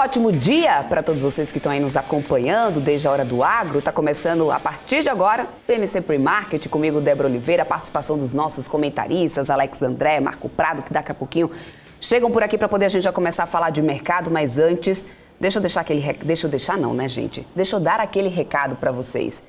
ótimo dia para todos vocês que estão aí nos acompanhando desde a Hora do Agro. Está começando a partir de agora, PMC Pre-Market, comigo, Débora Oliveira, a participação dos nossos comentaristas, Alex André, Marco Prado, que daqui a pouquinho chegam por aqui para poder a gente já começar a falar de mercado, mas antes, deixa eu dar aquele recado para vocês.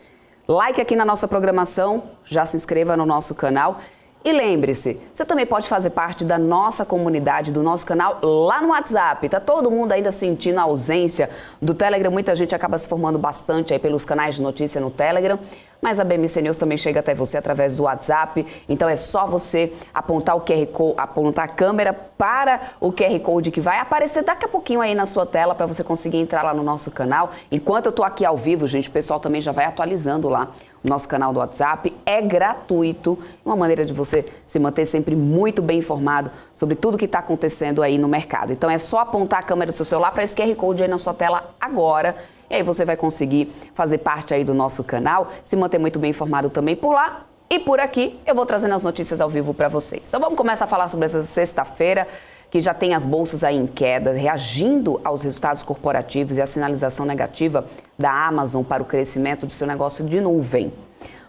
Like aqui na nossa programação, já se inscreva no nosso canal. E lembre-se, você também pode fazer parte da nossa comunidade, do nosso canal lá no WhatsApp. Tá todo mundo ainda sentindo a ausência do Telegram. Muita gente acaba se formando bastante aí pelos canais de notícia no Telegram. Mas a BMC News também chega até você através do WhatsApp. Então é só você apontar o QR Code, apontar a câmera para o QR Code que vai aparecer daqui a pouquinho aí na sua tela para você conseguir entrar lá no nosso canal. Enquanto eu tô aqui ao vivo, gente, o pessoal também já vai atualizando lá o nosso canal do WhatsApp. É gratuito, uma maneira de você se manter sempre muito bem informado sobre tudo que está acontecendo aí no mercado. Então é só apontar a câmera do seu celular para esse QR Code aí na sua tela agora. E aí você vai conseguir fazer parte aí do nosso canal, se manter muito bem informado também por lá. E por aqui eu vou trazendo as notícias ao vivo para vocês. Então vamos começar a falar sobre essa sexta-feira, que já tem as bolsas aí em queda, reagindo aos resultados corporativos e a sinalização negativa da Amazon para o crescimento de seu negócio de nuvem.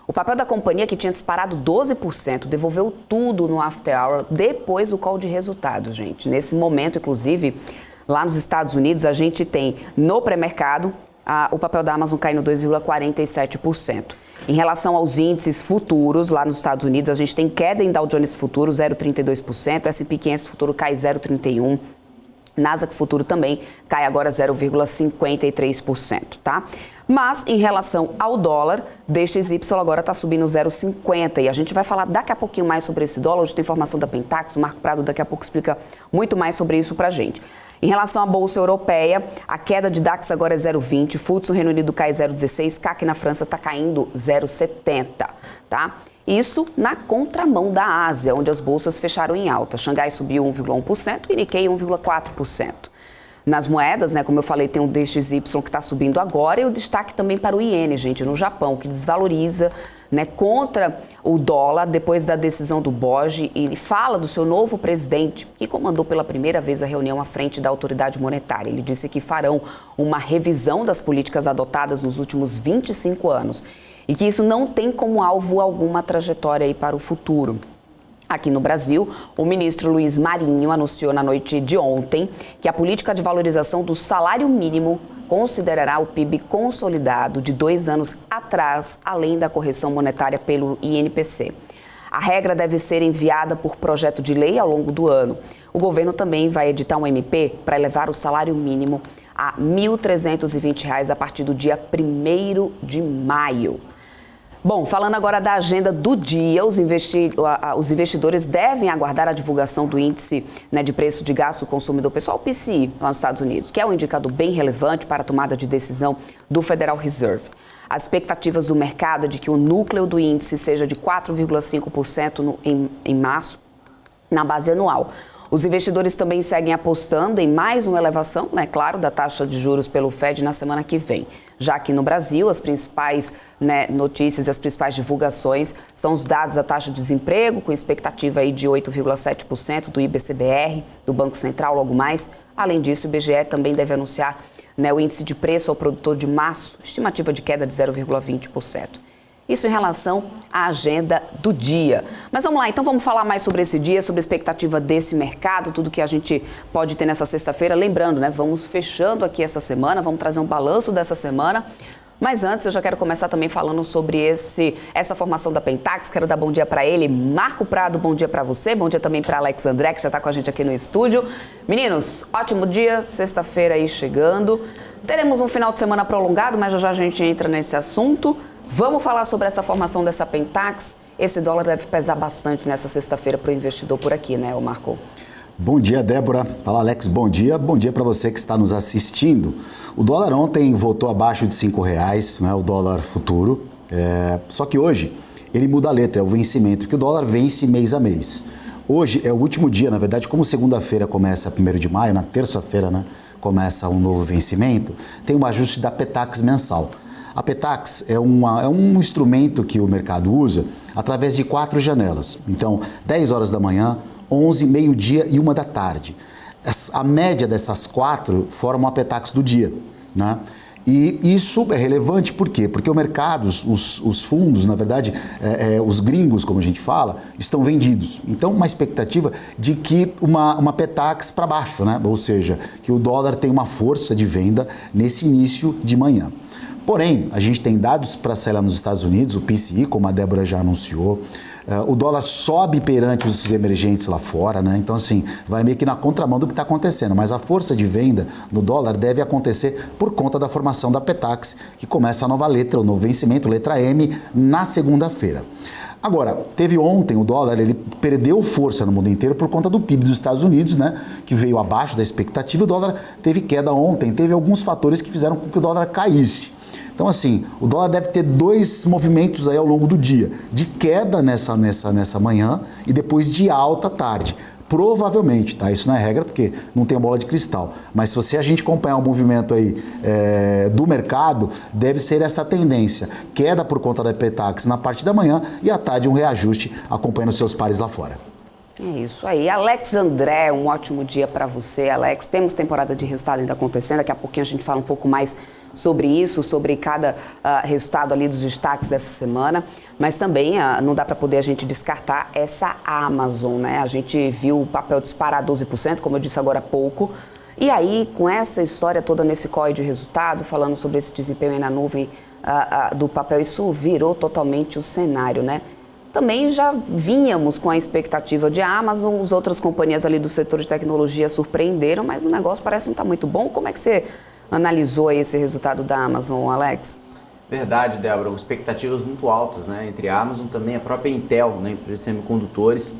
O papel da companhia, que tinha disparado 12%, devolveu tudo no after hour depois do call de resultados, gente. Nesse momento, inclusive, lá nos Estados Unidos, a gente tem no pré-mercado o papel da Amazon caindo 2,47%. Em relação aos índices futuros, lá nos Estados Unidos, a gente tem queda em Dow Jones Futuro, 0,32%, S&P 500 Futuro cai 0,31%, Nasdaq Futuro também cai agora 0,53%, tá? Mas, em relação ao dólar, DXY agora está subindo 0,50 e a gente vai falar daqui a pouquinho mais sobre esse dólar. Hoje tem informação da Pentax, o Marco Prado daqui a pouco explica muito mais sobre isso pra gente. Em relação à Bolsa Europeia, a queda de DAX agora é 0,20, FTSE no Reino Unido cai 0,16, CAC na França está caindo 0,70, tá? Isso na contramão da Ásia, onde as bolsas fecharam em alta. Xangai subiu 1,1% e Nikkei 1,4%. Nas moedas, né, como eu falei, tem o DXY que está subindo agora e o destaque também para o iene, gente, no Japão, que desvaloriza, né, contra o dólar depois da decisão do BOJ, e fala do seu novo presidente, que comandou pela primeira vez a reunião à frente da autoridade monetária. Ele disse que farão uma revisão das políticas adotadas nos últimos 25 anos e que isso não tem como alvo alguma trajetória aí para o futuro. Aqui no Brasil, o ministro Luiz Marinho anunciou na noite de ontem que a política de valorização do salário mínimo considerará o PIB consolidado de 2 anos atrás, além da correção monetária pelo INPC. A regra deve ser enviada por projeto de lei ao longo do ano. O governo também vai editar um MP para elevar o salário mínimo a R$ 1.320 a partir do dia 1º de maio. Bom, falando agora da agenda do dia, os investidores devem aguardar a divulgação do índice, né, de preço de gasto consumidor pessoal, o PCI, lá nos Estados Unidos, que é um indicador bem relevante para a tomada de decisão do Federal Reserve. As expectativas do mercado é de que o núcleo do índice seja de 4,5% em março, na base anual. Os investidores também seguem apostando em mais uma elevação, né, claro, da taxa de juros pelo Fed na semana que vem. Já aqui no Brasil, as principais, né, notícias e as principais divulgações são os dados da taxa de desemprego, com expectativa aí de 8,7% do IBCBR, do Banco Central, logo mais. Além disso, o IBGE também deve anunciar, né, o índice de preço ao produtor de março, estimativa de queda de 0,20%. Isso em relação à agenda do dia. Mas vamos lá, então vamos falar mais sobre esse dia, sobre a expectativa desse mercado, tudo que a gente pode ter nessa sexta-feira. Lembrando, né, vamos fechando aqui essa semana, vamos trazer um balanço dessa semana. Mas antes, eu já quero começar também falando sobre essa formação da Pentax. Quero dar bom dia para ele. Marco Prado, bom dia para você. Bom dia também para Alex André, que já está com a gente aqui no estúdio. Meninos, ótimo dia, sexta-feira aí chegando. Teremos um final de semana prolongado, mas já a gente entra nesse assunto. Vamos falar sobre essa formação dessa Pentax. Esse dólar deve pesar bastante nessa sexta-feira para o investidor por aqui, né, Marco? Bom dia, Débora. Fala, Alex. Bom dia para você que está nos assistindo. O dólar ontem voltou abaixo de R$5, né, o dólar futuro. Só que hoje ele muda a letra, é o vencimento, porque o dólar vence mês a mês. Hoje é o último dia, na verdade, como segunda-feira começa 1º de maio, na terça-feira, né, começa um novo vencimento, tem um ajuste da Petax mensal. A Petax é um instrumento que o mercado usa através de 4 janelas. Então, 10 horas da manhã, 11, meio-dia e 1 da tarde. A média dessas 4 formam a Petax do dia, né? E isso é relevante por quê? Porque o mercado, os fundos, na verdade, os gringos, como a gente fala, estão vendidos. Então, uma expectativa de que uma Petax para baixo, né? Ou seja, que o dólar tem uma força de venda nesse início de manhã. Porém, a gente tem dados para sair lá nos Estados Unidos, o PCI, como a Débora já anunciou, o dólar sobe perante os emergentes lá fora, né? Então, assim, vai meio que na contramão do que está acontecendo. Mas a força de venda no dólar deve acontecer por conta da formação da Petax, que começa a nova letra, o novo vencimento, letra M, na segunda-feira. Agora, teve ontem o dólar, ele perdeu força no mundo inteiro por conta do PIB dos Estados Unidos, né? Que veio abaixo da expectativa. O dólar teve queda ontem, teve alguns fatores que fizeram com que o dólar caísse. Então, assim, o dólar deve ter 2 movimentos aí ao longo do dia, de queda nessa manhã e depois de alta à tarde. Provavelmente, tá? Isso não é regra porque não tem bola de cristal. Mas se a gente acompanhar o movimento aí do mercado, deve ser essa tendência. Queda por conta da Petax na parte da manhã e à tarde um reajuste acompanhando seus pares lá fora. É isso aí. Alex André, um ótimo dia para você, Alex. Temos temporada de resultado ainda acontecendo. Daqui a pouquinho a gente fala um pouco mais sobre isso, sobre cada resultado ali dos destaques dessa semana. Mas também não dá para poder a gente descartar essa Amazon, né? A gente viu o papel disparar 12%, como eu disse agora há pouco. E aí, com essa história toda nesse COI de resultado, falando sobre esse desempenho aí na nuvem do papel, isso virou totalmente o cenário, né? Também já vínhamos com a expectativa de Amazon, as outras companhias ali do setor de tecnologia surpreenderam, mas o negócio parece não estar muito bom. Como é que você analisou aí esse resultado da Amazon, Alex? Verdade, Débora, expectativas muito altas, né? Entre a Amazon também a própria Intel, né? Empresa de semicondutores,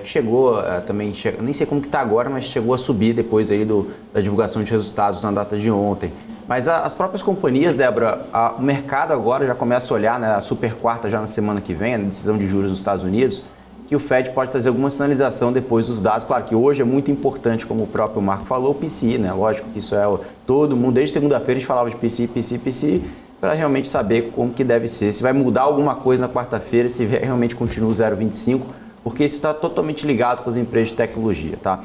que chegou também, nem sei como que está agora, mas chegou a subir depois aí da divulgação de resultados na data de ontem. Mas as próprias companhias, Débora, o mercado agora já começa a olhar, né, a super quarta já na semana que vem, a decisão de juros nos Estados Unidos, que o Fed pode trazer alguma sinalização depois dos dados. Claro que hoje é muito importante, como o próprio Marco falou, o PCI, né? Lógico que isso é todo mundo, desde segunda-feira a gente falava de PCI, para realmente saber como que deve ser, se vai mudar alguma coisa na quarta-feira, se realmente continua o 0,25, porque isso está totalmente ligado com as empresas de tecnologia, tá?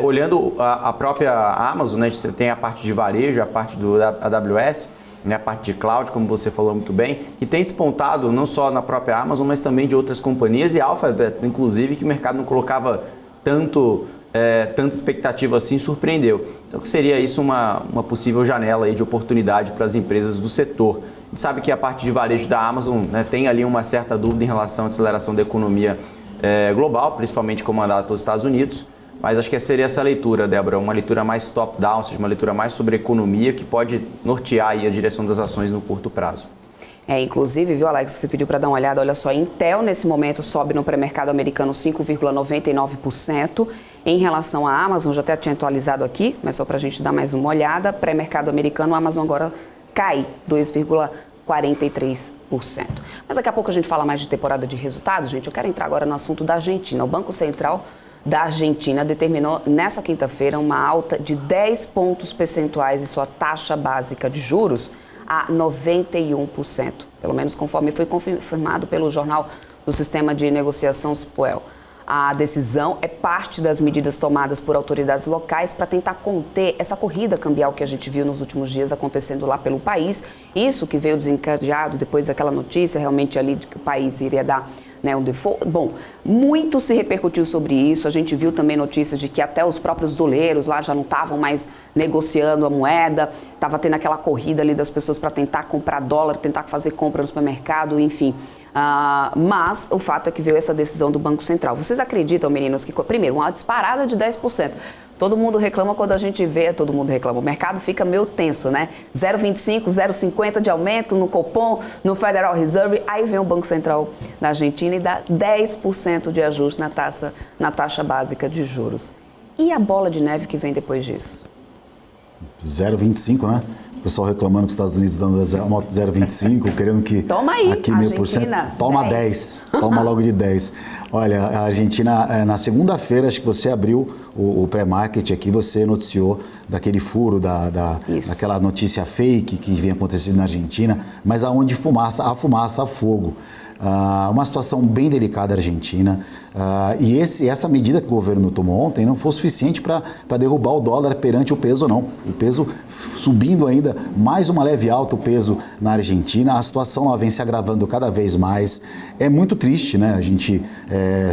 Olhando a própria Amazon, né, você tem a parte de varejo, a parte do AWS, né, a parte de cloud, como você falou muito bem, que tem despontado não só na própria Amazon, mas também de outras companhias e Alphabet, inclusive, que o mercado não colocava tanta expectativa assim, surpreendeu. Então, que seria isso uma possível janela aí de oportunidade para as empresas do setor. A gente sabe que a parte de varejo da Amazon, né, tem ali uma certa dúvida em relação à aceleração da economia global, principalmente comandada pelos Estados Unidos, mas acho que seria essa leitura, Débora, uma leitura mais top-down, ou seja, uma leitura mais sobre economia que pode nortear aí a direção das ações no curto prazo. Inclusive, viu, Alex, você pediu para dar uma olhada, olha só, Intel nesse momento sobe no pré-mercado americano 5,99%. Em relação à Amazon, já até tinha atualizado aqui, mas só para a gente dar mais uma olhada, pré-mercado americano, a Amazon agora cai 2,43%. Mas daqui a pouco a gente fala mais de temporada de resultados, gente. Eu quero entrar agora no assunto da Argentina. O Banco Central da Argentina determinou nessa quinta-feira uma alta de 10 pontos percentuais em sua taxa básica de juros a 91%, pelo menos conforme foi confirmado pelo Jornal do Sistema de Negociação Spuel. A decisão é parte das medidas tomadas por autoridades locais para tentar conter essa corrida cambial que a gente viu nos últimos dias acontecendo lá pelo país. Isso que veio desencadeado depois daquela notícia realmente ali de que o país iria dar, né, um default. Bom, muito se repercutiu sobre isso. A gente viu também notícias de que até os próprios doleiros lá já não estavam mais negociando a moeda. Estava tendo aquela corrida ali das pessoas para tentar comprar dólar, tentar fazer compra no supermercado, enfim. Mas o fato é que veio essa decisão do Banco Central. Vocês acreditam, meninos, que primeiro, uma disparada de 10%. Todo mundo reclama quando a gente vê, todo mundo reclama. O mercado fica meio tenso, né? 0,25, 0,50 de aumento no Copom, no Federal Reserve. Aí vem o Banco Central da Argentina e dá 10% de ajuste na taxa básica de juros. E a bola de neve que vem depois disso? 0,25, né? O pessoal reclamando que os Estados Unidos dando 0,25, querendo que toma aí, aqui 1.000%. Toma 10. Toma logo de 10. Olha, a Argentina, na segunda-feira, acho que você abriu o pré-market aqui, você noticiou daquele furo, daquela notícia fake que vem acontecendo na Argentina, mas aonde há fumaça, há fogo. Uma situação bem delicada a Argentina. E essa medida que o governo tomou ontem não foi suficiente para derrubar o dólar perante o peso, não. O peso subindo ainda, mais uma leve alta o peso na Argentina. A situação lá vem se agravando cada vez mais. É muito triste, né? A gente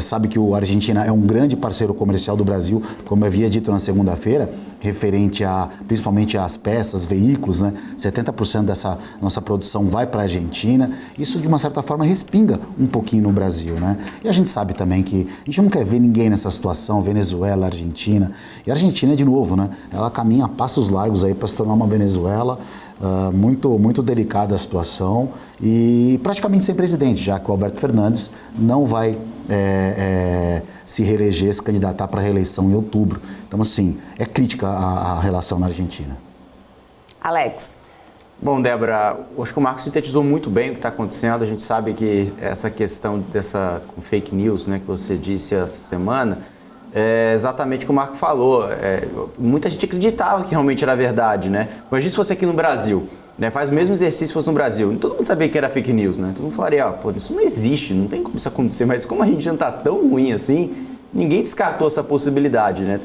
sabe que a Argentina é um grande parceiro comercial do Brasil, como eu havia dito na segunda-feira, referente principalmente às peças, veículos, né? 70% dessa nossa produção vai para a Argentina. Isso, de uma certa forma, respinga um pouquinho no Brasil, né? E a gente sabe também que a gente não quer ver ninguém nessa situação, Venezuela, Argentina. E a Argentina, de novo, né? Ela caminha a passos largos aí para se tornar uma Venezuela. Muito delicada a situação e praticamente sem presidente, já que o Alberto Fernandes não vai se reeleger, se candidatar para a reeleição em outubro. Então, assim, é crítica a relação na Argentina. Alex. Bom, Débora, acho que o Marco sintetizou muito bem o que está acontecendo. A gente sabe que essa questão dessa fake news, né, que você disse essa semana, é exatamente o que o Marco falou. Muita gente acreditava que realmente era verdade, né? Mas se fosse aqui no Brasil, né, faz o mesmo exercício se fosse no Brasil, todo mundo sabia que era fake news, né? Todo mundo falaria, pô, isso não existe, não tem como isso acontecer, mas como a gente não está tão ruim assim, ninguém descartou essa possibilidade, né?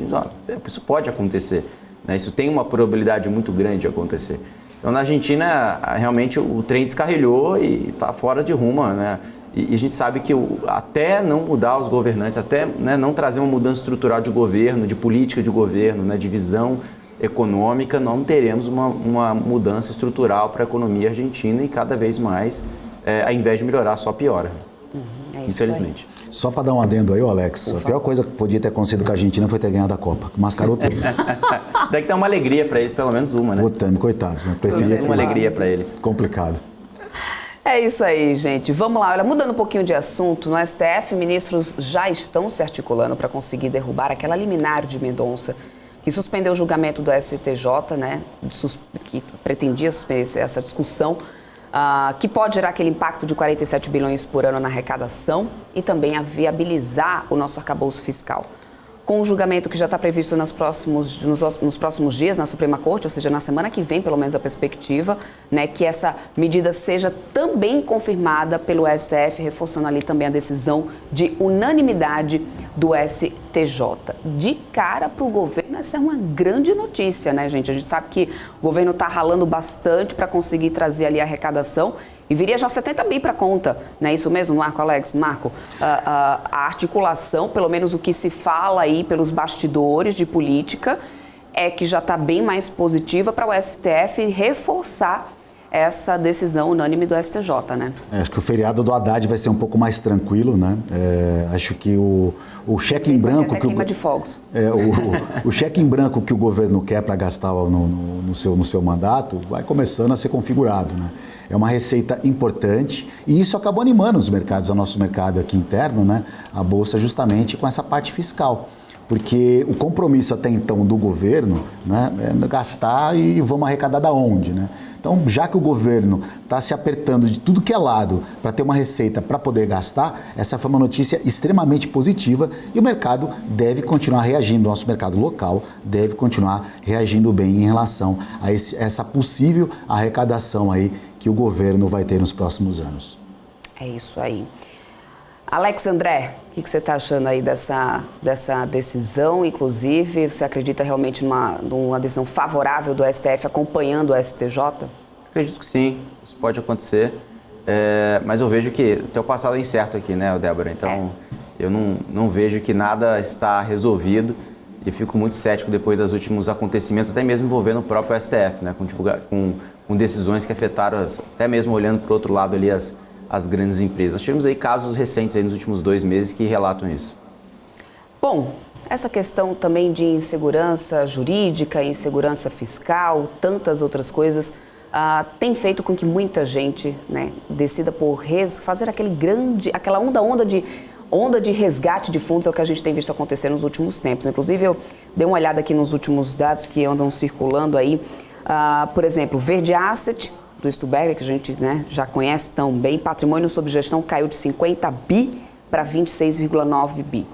Isso pode acontecer, né? Isso tem uma probabilidade muito grande de acontecer. Então, na Argentina, realmente o trem descarrilhou e está fora de rumo, né? E a gente sabe que até não mudar os governantes, até, né, não trazer uma mudança estrutural de governo, de política de governo, né, de visão econômica, não teremos uma mudança estrutural para a economia argentina e cada vez mais, ao invés de melhorar, só piora. Infelizmente. Só para dar um adendo aí, Alex, a pior coisa que podia ter acontecido com a Argentina foi ter ganhado a Copa. Mascarou tudo. Deve ter uma alegria para eles, pelo menos uma, né? Coitados. Eu preferia uma alegria para eles. Complicado. É isso aí, gente. Vamos lá. Olha, mudando um pouquinho de assunto, no STF, ministros já estão se articulando para conseguir derrubar aquela liminar de Mendonça que suspendeu o julgamento do STJ, né? Que pretendia suspender essa discussão, que pode gerar aquele impacto de 47 bilhões por ano na arrecadação e também a viabilizar o nosso arcabouço fiscal. Com o julgamento que já está previsto nos próximos dias na Suprema Corte, ou seja, na semana que vem, pelo menos a perspectiva, né, que essa medida seja também confirmada pelo STF, reforçando ali também a decisão de unanimidade do STJ. De cara para o governo, essa é uma grande notícia, né, gente? A gente sabe que o governo está ralando bastante para conseguir trazer ali a arrecadação e viria já 70 bi para conta, não é isso mesmo, Marco, Alex? Marco, a articulação, pelo menos o que se fala aí pelos bastidores de política, é que já está bem mais positiva para o STF reforçar essa decisão unânime do STJ, né? Acho que o feriado do Haddad vai ser um pouco mais tranquilo, né? Acho que o cheque em branco que queima de fogos. O cheque em branco que o governo quer para gastar no seu mandato vai começando a ser configurado, né? É uma receita importante e isso acabou animando os mercados, o nosso mercado aqui interno, né? A Bolsa, justamente com essa parte fiscal. Porque o compromisso até então do governo, né, é gastar e vamos arrecadar da onde, né? Então, já que o governo está se apertando de tudo que é lado para ter uma receita para poder gastar, essa foi uma notícia extremamente positiva e o mercado deve continuar reagindo, nosso mercado local deve continuar reagindo bem em relação a essa possível arrecadação aí que o governo vai ter nos próximos anos. É isso aí. Alex André, o que você está achando aí dessa decisão? Inclusive, você acredita realmente numa decisão favorável do STF acompanhando o STJ? Acredito que sim, isso pode acontecer, mas eu vejo que o teu passado é incerto aqui, né, Débora? Então, eu não vejo que nada está resolvido e fico muito cético depois dos últimos acontecimentos, até mesmo envolvendo o próprio STF, né, com decisões que afetaram, até mesmo olhando para o outro lado ali, as grandes empresas. Nós tivemos aí casos recentes aí nos últimos 2 meses que relatam isso. Bom, essa questão também de insegurança jurídica, insegurança fiscal, tantas outras coisas, tem feito com que muita gente, né, decida por fazer aquela onda de resgate de fundos, é o que a gente tem visto acontecer nos últimos tempos. Inclusive, eu dei uma olhada aqui nos últimos dados que andam circulando aí. Por exemplo, Verde Asset, do Stuberger, que a gente, né, já conhece tão bem, patrimônio sob gestão caiu de 50 bi para 26,9 bi.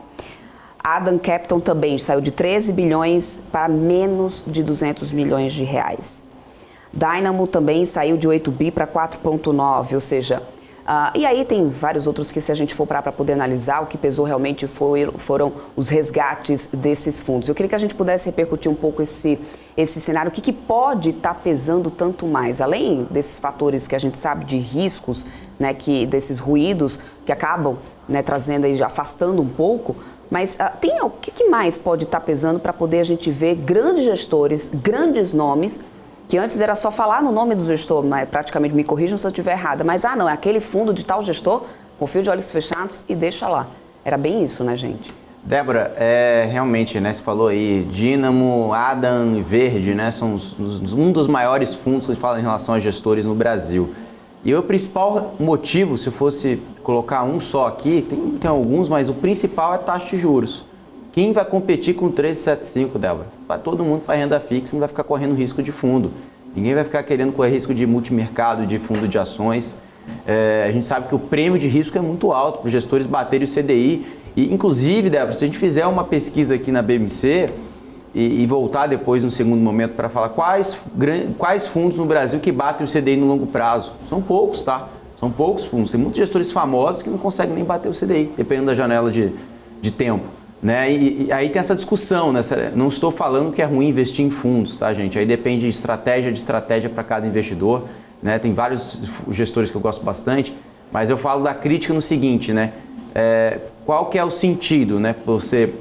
Adam Capital também saiu de 13 bilhões para menos de 200 milhões de reais. Dynamo também saiu de 8 bi para 4,9, ou seja, E aí tem vários outros que, se a gente for para poder analisar, o que pesou realmente foram os resgates desses fundos. Eu queria que a gente pudesse repercutir um pouco esse cenário. O que pode estar pesando tanto mais? Além desses fatores que a gente sabe de riscos, né, desses ruídos que acabam, né, trazendo aí, afastando um pouco, mas o que mais pode estar pesando para poder a gente ver grandes gestores, grandes nomes, que antes era só falar no nome do gestor, mas praticamente, me corrijam se eu estiver errada, mas não, é aquele fundo de tal gestor, confio de olhos fechados e deixa lá. Era bem isso, né, gente? Débora, realmente, né, você falou aí, Dínamo, Adam e Verde, né, são um dos maiores fundos que a gente fala em relação a gestores no Brasil. E o principal motivo, se eu fosse colocar um só aqui, tem alguns, mas o principal é a taxa de juros. Quem vai competir com 13,75, Débora? Todo mundo faz renda fixa e não vai ficar correndo risco de fundo. Ninguém vai ficar querendo correr risco de multimercado, de fundo de ações. A gente sabe que o prêmio de risco é muito alto para os gestores baterem o CDI. E, inclusive, Débora, se a gente fizer uma pesquisa aqui na BMC e voltar depois, no segundo momento, para falar quais fundos no Brasil que batem o CDI no longo prazo. São poucos, tá? São poucos fundos. Tem muitos gestores famosos que não conseguem nem bater o CDI, dependendo da janela de tempo. Né? E aí tem essa discussão, né? Não estou falando que é ruim investir em fundos, tá, gente? Aí depende de estratégia para cada investidor, né? Tem vários gestores que eu gosto bastante, mas eu falo da crítica no seguinte, né? Qual que é o sentido, né? Você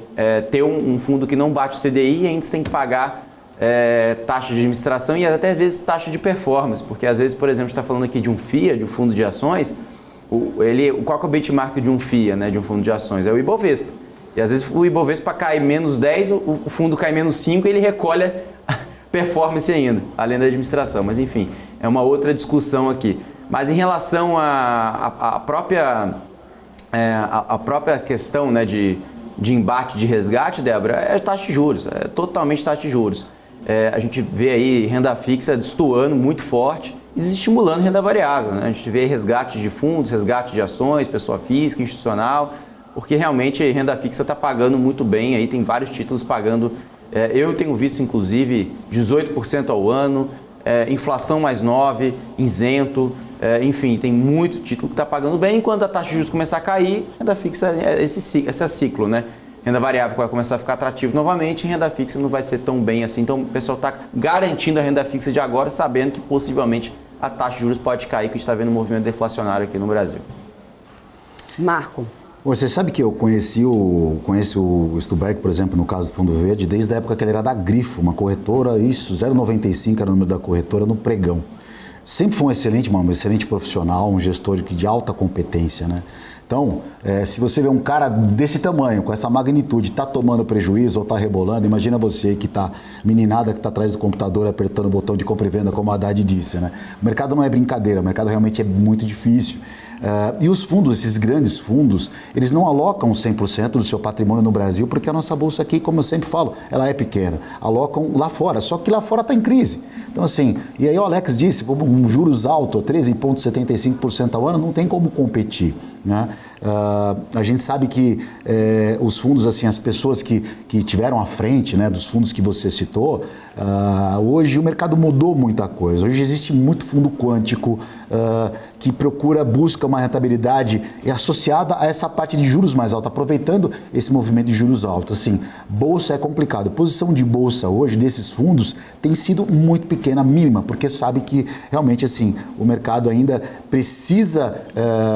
ter um fundo que não bate o CDI e ainda você tem que pagar taxa de administração e até às vezes taxa de performance, porque às vezes, por exemplo, a gente está falando aqui de um FIA, de um fundo de ações, qual que é o benchmark de um FIA, né? De um fundo de ações? É o Ibovespa. E às vezes o Ibovespa cai menos 10, o fundo cai menos 5 e ele recolhe a performance ainda, além da administração. Mas enfim, é uma outra discussão aqui. Mas em relação à própria questão, né, de embate, de resgate, Débora, é taxa de juros, é totalmente taxa de juros. A gente vê aí renda fixa destoando muito forte e desestimulando renda variável, né? A gente vê resgate de fundos, resgate de ações, pessoa física, institucional, porque realmente a renda fixa está pagando muito bem, aí tem vários títulos pagando, eu tenho visto inclusive 18% ao ano, inflação mais 9%, isento, enfim, tem muito título que está pagando bem, enquanto a taxa de juros começar a cair, renda fixa esse ciclo, né? Renda variável vai começar a ficar atrativo novamente, e renda fixa não vai ser tão bem assim, então o pessoal está garantindo a renda fixa de agora, sabendo que possivelmente a taxa de juros pode cair, que a gente está vendo um movimento deflacionário aqui no Brasil. Marco. Você sabe que eu conheço o Stuberg, por exemplo, no caso do Fundo Verde, desde a época que ele era da Grifo, uma corretora, 0,95 era o número da corretora no pregão. Sempre foi um excelente profissional, um gestor de alta competência, né? Então, se você vê um cara desse tamanho, com essa magnitude, está tomando prejuízo ou está rebolando, imagina você que está meninada, que está atrás do computador apertando o botão de compra e venda, como a Haddad disse, né? O mercado não é brincadeira, o mercado realmente é muito difícil. E os fundos, esses grandes fundos, eles não alocam 100% do seu patrimônio no Brasil, porque a nossa bolsa aqui, como eu sempre falo, ela é pequena. Alocam lá fora, só que lá fora está em crise. Então assim, e aí o Alex disse, um juros alto, 13,75% ao ano, não tem como competir, né? A gente sabe que os fundos, assim, as pessoas que tiveram à frente, né, dos fundos que você citou, hoje o mercado mudou muita coisa. Hoje existe muito fundo quântico que busca uma rentabilidade associada a essa parte de juros mais alta, aproveitando esse movimento de juros altos. Assim, bolsa é complicado. A posição de bolsa hoje desses fundos tem sido muito pequena, mínima, porque sabe que realmente assim o mercado ainda precisa,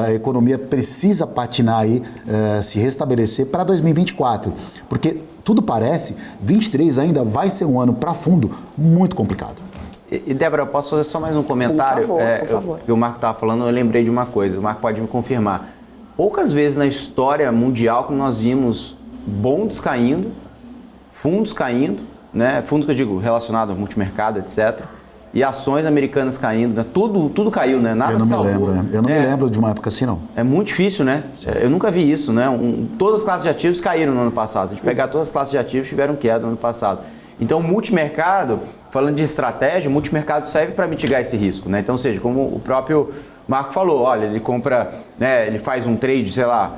a economia precisa patinar aí, se restabelecer para 2024, porque tudo parece, 23 ainda vai ser um ano para fundo muito complicado. E Débora, eu posso fazer só mais um comentário? Por favor. O Marco estava falando, eu lembrei de uma coisa, o Marco pode me confirmar. Poucas vezes na história mundial que nós vimos bonds caindo, fundos caindo, né? Fundos que eu digo relacionados ao multimercado, etc., e ações americanas caindo, né? Tudo caiu, né? Nada salvou. Eu não me lembro de uma época assim, não. É muito difícil, né? Eu nunca vi isso, né? Todas as classes de ativos caíram no ano passado. Se a gente pegar todas as classes de ativos, tiveram queda no ano passado. Então, o multimercado, falando de estratégia, o multimercado serve para mitigar esse risco, né? Então, ou seja, como o próprio Marco falou, olha, ele compra, né, ele faz um trade, sei lá,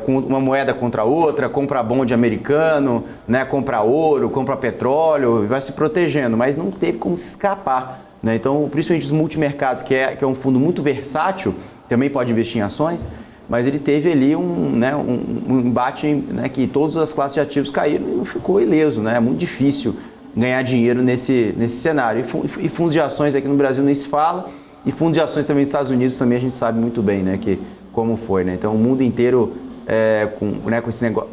com uma moeda contra outra, compra bond americano, né, compra ouro, compra petróleo, vai se protegendo, mas não teve como se escapar, né? Então, principalmente os multimercados, que é um fundo muito versátil, também pode investir em ações, mas ele teve ali um embate, né, que todas as classes de ativos caíram e não ficou ileso, né? É muito difícil ganhar dinheiro nesse cenário. E fundos de ações aqui no Brasil nem se fala, e fundos de ações também nos Estados Unidos também a gente sabe muito bem, né, que como foi, né? Então o mundo inteiro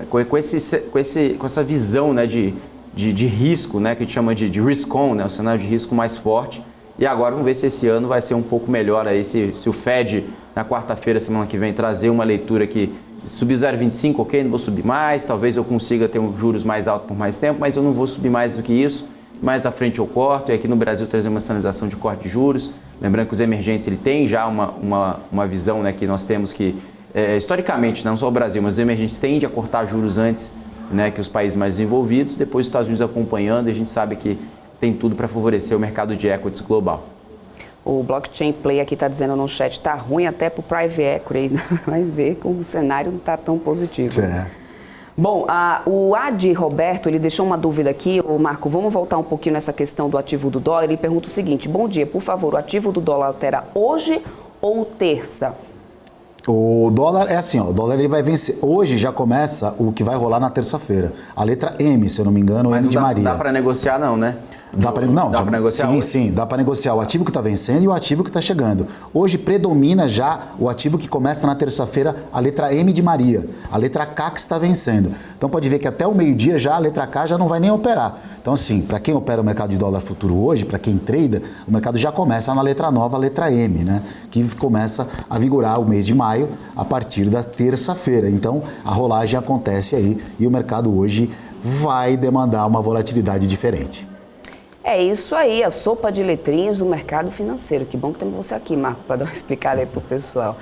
com essa visão, né, de risco, né, que a gente chama de risk on, né, o cenário de risco mais forte. E agora vamos ver se esse ano vai ser um pouco melhor aí, se o Fed na quarta-feira, semana que vem, trazer uma leitura que subir 0,25, ok, não vou subir mais, talvez eu consiga ter juros mais altos por mais tempo, mas eu não vou subir mais do que isso, mais à frente eu corto, e aqui no Brasil trazer uma sinalização de corte de juros, lembrando que os emergentes ele tem já uma visão, né, que nós temos que, historicamente, não só o Brasil, mas os emergentes tendem a cortar juros antes, né, que os países mais desenvolvidos, depois os Estados Unidos acompanhando, e a gente sabe que tem tudo para favorecer o mercado de equities global. O Blockchain Play aqui está dizendo no chat, está ruim até para o Private Equity, mas vê como o cenário não está tão positivo. Bom, o Adi Roberto, ele deixou uma dúvida aqui, Marco, vamos voltar um pouquinho nessa questão do ativo do dólar. Ele pergunta o seguinte: bom dia, por favor, o ativo do dólar altera hoje ou terça? O dólar é assim, ó, o dólar ele vai vencer. Hoje já começa o que vai rolar na terça-feira. A letra M, se eu não me engano, mas M de Maria. Não dá para negociar não, né? Dá para negociar? Sim, sim, dá para negociar o ativo que está vencendo e o ativo que está chegando. Hoje predomina já o ativo que começa na terça-feira, a letra M de Maria, a letra K que está vencendo. Então pode ver que até o meio-dia já a letra K já não vai nem operar. Então assim, para quem opera o mercado de dólar futuro hoje, para quem trada, o mercado já começa na letra nova, a letra M, né? Que começa a vigorar o mês de maio a partir da terça-feira. Então a rolagem acontece aí e o mercado hoje vai demandar uma volatilidade diferente. É isso aí, a sopa de letrinhas do mercado financeiro. Que bom que temos você aqui, Marco, para dar uma explicada aí para o pessoal.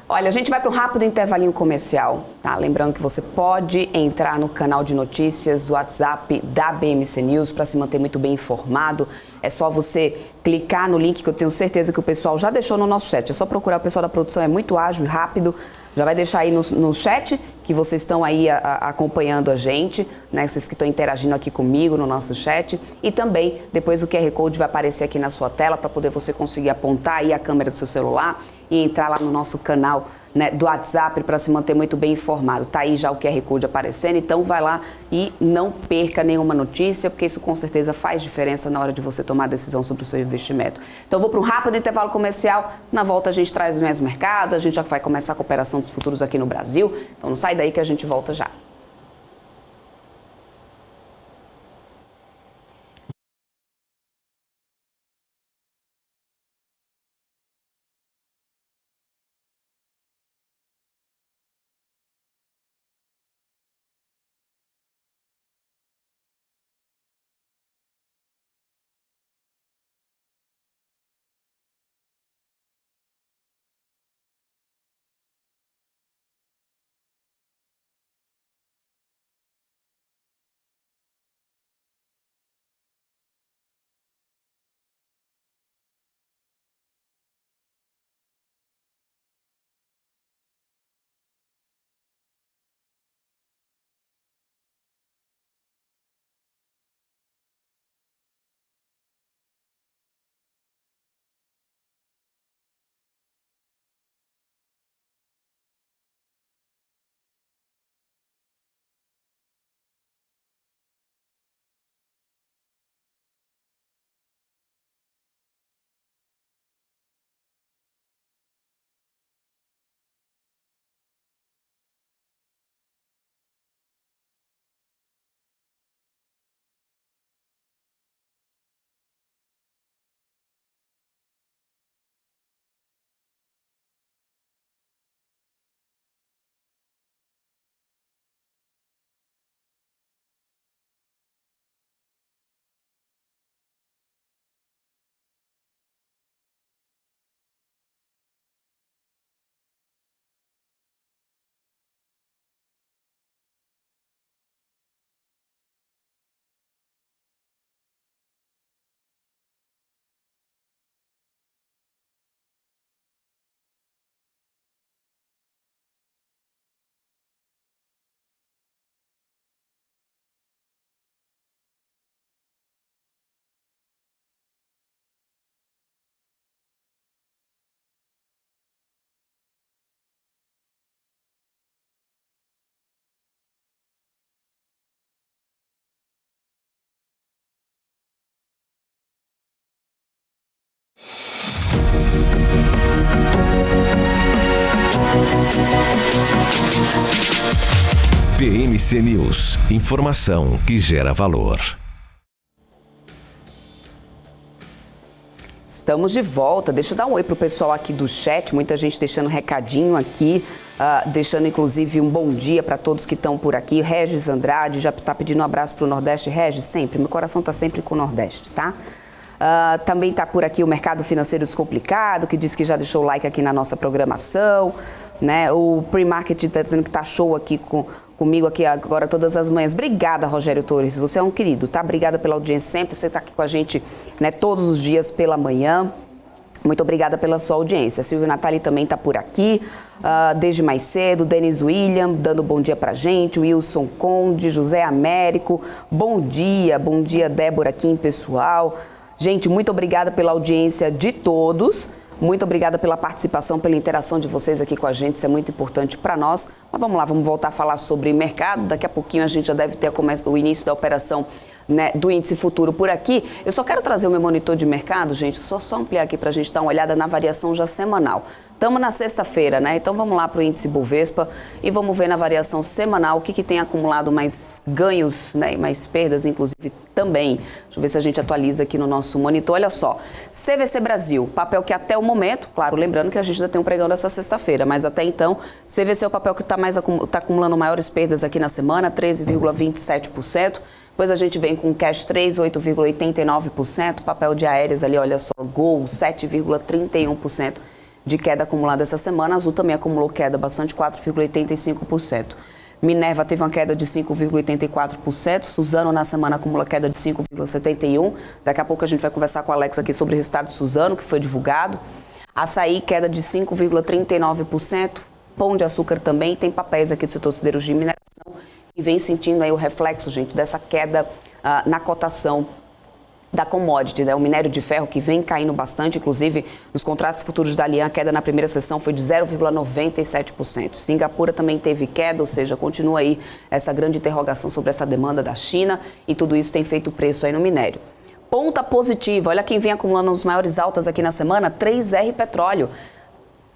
Olha, a gente vai para um rápido intervalinho comercial, tá? Lembrando que você pode entrar no canal de notícias, o WhatsApp da BMC News para se manter muito bem informado. É só você clicar no link que eu tenho certeza que o pessoal já deixou no nosso chat. É só procurar, o pessoal da produção é muito ágil e rápido. Já vai deixar aí no chat que vocês estão aí acompanhando a gente, né? Vocês que estão interagindo aqui comigo no nosso chat. E também, depois o QR Code vai aparecer aqui na sua tela para poder você conseguir apontar aí a câmera do seu celular e entrar lá no nosso canal, né, do WhatsApp para se manter muito bem informado. Tá aí já o QR Code aparecendo, então vai lá e não perca nenhuma notícia, porque isso com certeza faz diferença na hora de você tomar a decisão sobre o seu investimento. Então vou para um rápido intervalo comercial, na volta a gente traz mais mercado, a gente já vai começar a cooperação dos futuros aqui no Brasil, então não sai daí que a gente volta já. PMC News, informação que gera valor. Estamos de volta. Deixa eu dar um oi pro pessoal aqui do chat, muita gente deixando recadinho aqui, deixando inclusive um bom dia para todos que estão por aqui. Regis Andrade já está pedindo um abraço pro Nordeste. Regis, sempre, meu coração está sempre com o Nordeste, tá? Também está por aqui o Mercado Financeiro Descomplicado, que diz que já deixou o like aqui na nossa programação, né? O Pre-Market está dizendo que tá show aqui comigo aqui agora todas as manhãs. Obrigada, Rogério Torres, você é um querido, tá? Obrigada pela audiência sempre, você está aqui com a gente, né, todos os dias pela manhã. Muito obrigada pela sua audiência. Silvio Natali também está por aqui, desde mais cedo. Denis William, dando bom dia pra gente. Wilson Conde, José Américo, bom dia, Débora Kim, pessoal. Gente, muito obrigada pela audiência de todos. Muito obrigada pela participação, pela interação de vocês aqui com a gente, isso é muito importante para nós. Mas vamos lá, vamos voltar a falar sobre mercado. Daqui a pouquinho a gente já deve ter o início da operação, né, do índice futuro por aqui. Eu só quero trazer o meu monitor de mercado, gente, só ampliar aqui para a gente dar uma olhada na variação já semanal. Estamos na sexta-feira, né? Então vamos lá para o índice Bovespa e vamos ver na variação semanal o que tem acumulado mais ganhos, né, e mais perdas, inclusive também. Deixa eu ver se a gente atualiza aqui no nosso monitor. Olha só, CVC Brasil, papel que até o momento, claro, lembrando que a gente ainda tem um pregão dessa sexta-feira, mas até então, CVC é o papel que está acumulando maiores perdas aqui na semana, 13,27%. Depois a gente vem com Cash 3, 8,89%, papel de aéreas ali, olha só, Gol, 7,31%. De queda acumulada essa semana. A Azul também acumulou queda bastante, 4,85%. Minerva teve uma queda de 5,84%. Suzano na semana acumula queda de 5,71%. Daqui a pouco a gente vai conversar com o Alex aqui sobre o resultado de Suzano, que foi divulgado. Açaí, queda de 5,39%. Pão de Açúcar também. Tem papéis aqui do setor siderurgia e mineração e vem sentindo aí o reflexo, gente, dessa queda na cotação da commodity, né? O minério de ferro que vem caindo bastante, inclusive nos contratos futuros da Lian, a queda na primeira sessão foi de 0,97%. Singapura também teve queda, ou seja, continua aí essa grande interrogação sobre essa demanda da China e tudo isso tem feito preço aí no minério. Ponta positiva, olha quem vem acumulando os maiores altas aqui na semana, 3R Petróleo.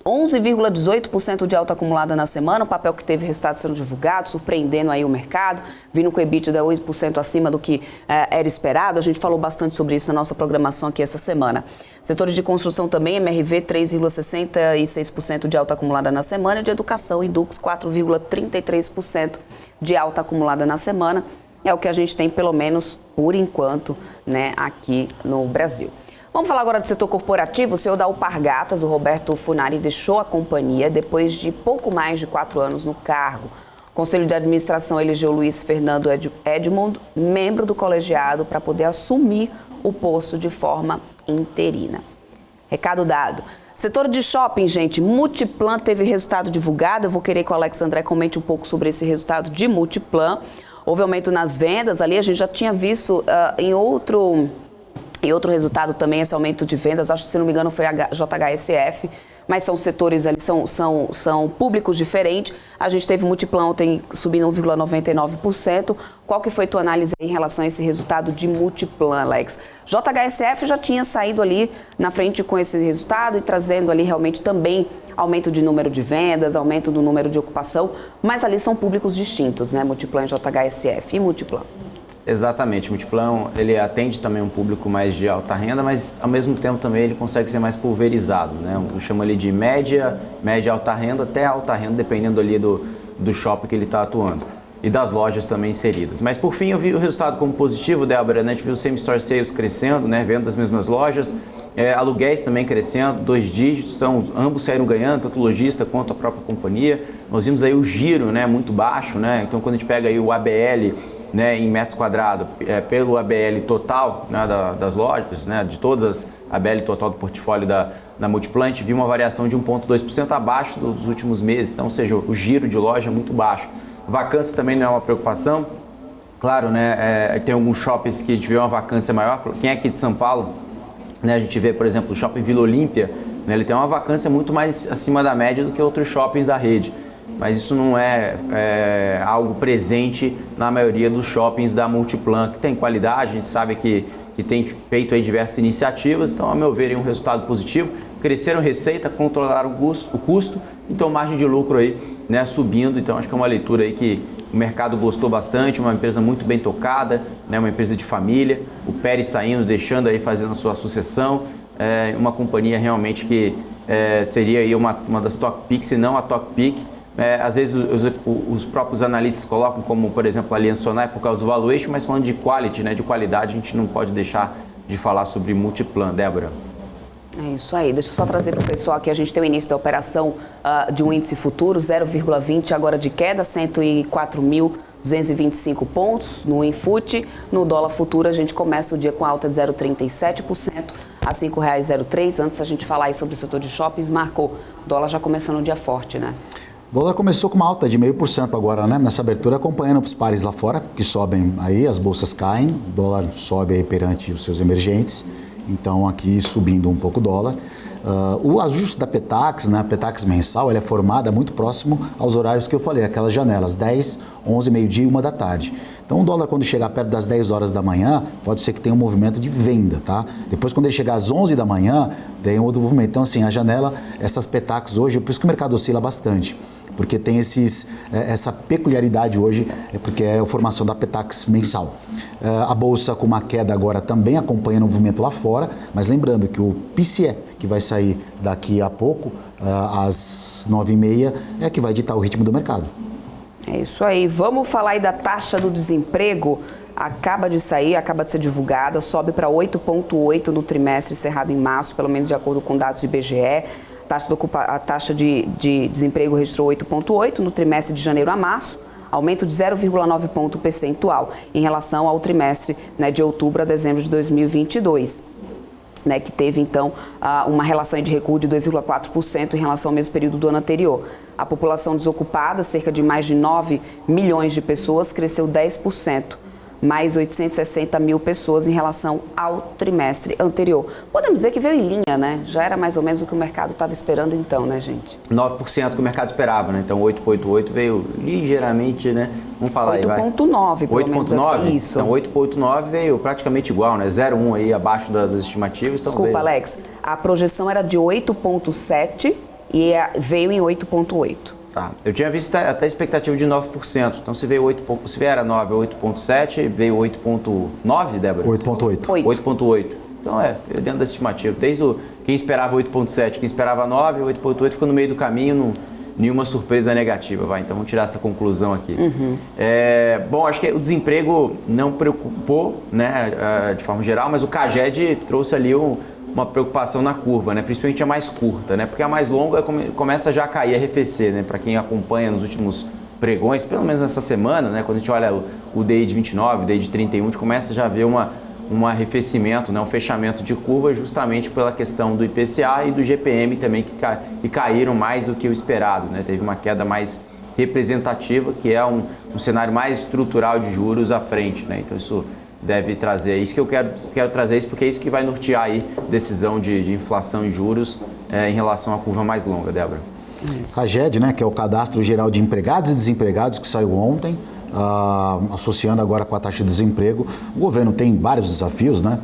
11,18% de alta acumulada na semana, o papel que teve resultado sendo divulgado, surpreendendo aí o mercado, vindo com o EBITDA 8% acima do que era esperado. A gente falou bastante sobre isso na nossa programação aqui essa semana. Setores de construção também, MRV 3,66% de alta acumulada na semana, e de educação e Dux 4,33% de alta acumulada na semana. É o que a gente tem, pelo menos por enquanto, né, aqui no Brasil. Vamos falar agora do setor corporativo. O senhor da Alpargatas, o Roberto Funari, deixou a companhia depois de pouco mais de 4 anos no cargo. O Conselho de Administração elegeu Luiz Fernando Edmond, membro do colegiado, para poder assumir o posto de forma interina. Recado dado. Setor de shopping, gente, Multiplan teve resultado divulgado. Eu vou querer que o Alex André comente um pouco sobre esse resultado de Multiplan. Houve aumento nas vendas ali, a gente já tinha visto em outro resultado também, esse aumento de vendas, acho que, se não me engano, foi a JHSF, mas são setores ali, são públicos diferentes. A gente teve Multiplan ontem subindo 1,99%. Qual que foi a tua análise em relação a esse resultado de Multiplan, Alex? JHSF já tinha saído ali na frente com esse resultado e trazendo ali realmente também aumento de número de vendas, aumento do número de ocupação, mas ali são públicos distintos, né? Multiplan e JHSF. E Multiplan? Exatamente, o Multiplan, ele atende também um público mais de alta renda, mas ao mesmo tempo também ele consegue ser mais pulverizado, né? Eu chamo ele de média alta renda, até alta renda, dependendo ali do shopping que ele está atuando e das lojas também inseridas. Mas por fim eu vi o resultado como positivo, Débora, né? A gente viu o same-store sales crescendo, né? Venda das mesmas lojas, aluguéis também crescendo, 2 dígitos, então ambos saíram ganhando, tanto o lojista quanto a própria companhia. Nós vimos aí o giro, né? Muito baixo, né? Então quando a gente pega aí o ABL, né, em metros quadrados, pelo ABL total, né, das lojas, né, de todas as ABL total do portfólio da Multiplan, a gente viu uma variação de 1,2% abaixo dos últimos meses, então, ou seja, o giro de loja é muito baixo. Vacância também não é uma preocupação, claro, né, tem alguns shoppings que a gente vê uma vacância maior. Quem é aqui de São Paulo, né, a gente vê, por exemplo, o Shopping Vila Olímpia, né, ele tem uma vacância muito mais acima da média do que outros shoppings da rede. Mas isso não é algo presente na maioria dos shoppings da Multiplan, que tem qualidade, a gente sabe que tem feito aí diversas iniciativas, então, a meu ver, é um resultado positivo. Cresceram receita, controlaram o custo então margem de lucro aí, né, subindo. Então acho que é uma leitura aí que o mercado gostou bastante, uma empresa muito bem tocada, né, uma empresa de família, o Pérez saindo, deixando aí, fazendo a sua sucessão, uma companhia realmente que seria aí uma das top picks, se não a top pick. Às vezes os próprios analistas colocam como, por exemplo, a Aliança Sonai por causa do valuation, mas falando de quality, né, de qualidade, a gente não pode deixar de falar sobre Multiplan. Débora. É isso aí. Deixa eu só trazer para o pessoal que a gente tem o início da operação de um índice futuro, 0,20 agora de queda, 104.225 pontos no Infut. No dólar futuro a gente começa o dia com alta de 0,37% a R$ 5,03. Antes a gente falar aí sobre o setor de shoppings, marcou. O dólar já começando o dia forte, né? O dólar começou com uma alta de 0,5% agora, né? Nessa abertura, acompanhando os pares lá fora, que sobem aí, as bolsas caem, o dólar sobe aí perante os seus emergentes. Então, aqui subindo um pouco o dólar. O ajuste da Petax, né, a Petax mensal, ela é formada muito próximo aos horários que eu falei, aquelas janelas, 10, 11, meio-dia e 1 da tarde. Então, o dólar, quando chegar perto das 10 horas da manhã, pode ser que tenha um movimento de venda, tá? Depois, quando ele chegar às 11 da manhã, tem outro movimento. Então, assim, a janela, essas Petax hoje, por isso que o mercado oscila bastante. Porque tem essa peculiaridade hoje, porque é a formação da Petax mensal. A Bolsa com uma queda agora também acompanhando o movimento lá fora, mas lembrando que o PCE, que vai sair daqui a pouco, às 9h30, é que vai ditar o ritmo do mercado. É isso aí. Vamos falar aí da taxa do desemprego. Acaba de sair, acaba de ser divulgada, sobe para 8,8 no trimestre encerrado em março, pelo menos de acordo com dados do IBGE. A taxa de desemprego registrou 8,8 no trimestre de janeiro a março, aumento de 0,9 ponto percentual em relação ao trimestre, né, de outubro a dezembro de 2022, né, que teve então uma relação de recuo de 2,4% em relação ao mesmo período do ano anterior. A população desocupada, cerca de mais de 9 milhões de pessoas, cresceu 10%. Mais 860 mil pessoas em relação ao trimestre anterior. Podemos dizer que veio em linha, né? Já era mais ou menos o que o mercado estava esperando então, né, gente? 9% que o mercado esperava, né? Então 8,8 veio ligeiramente, né? Vamos falar 8. aí, vai. 8,9 pelo menos. 8,9? Isso. Então 8,9 veio praticamente igual, né? 0,1 aí abaixo das estimativas. Então Desculpa, veio. Alex. A projeção era de 8,7 e veio em 8,8. Tá. Eu tinha visto até a expectativa de 9%. Então, se era 9, 8,7, veio 8,9, Débora? 8,8. 8,8. Então, veio dentro da estimativa. Quem esperava 8,7, quem esperava 9, 8,8 ficou no meio do caminho, nenhuma surpresa negativa. Então, vamos tirar essa conclusão aqui. Bom, acho que o desemprego não preocupou, né, de forma geral, mas o CAGED trouxe ali uma preocupação na curva, né? Principalmente a mais curta, né? Porque a mais longa começa já a cair, a arrefecer, né? Para quem acompanha nos últimos pregões, pelo menos nessa semana, né? Quando a gente olha o DI de 29, o DI de 31, a gente começa já a ver um arrefecimento, né? Um fechamento de curva justamente pela questão do IPCA e do GPM também, que caíram mais do que o esperado, né? Teve uma queda mais representativa, que é um cenário mais estrutural de juros à frente, né? Então isso deve trazer, é isso que eu quero trazer, isso porque é isso que vai nortear aí decisão de inflação e juros em relação à curva mais longa, Débora. CAGED, né, que é o Cadastro Geral de Empregados e Desempregados, que saiu ontem, associando agora com a taxa de desemprego. O governo tem vários desafios, né?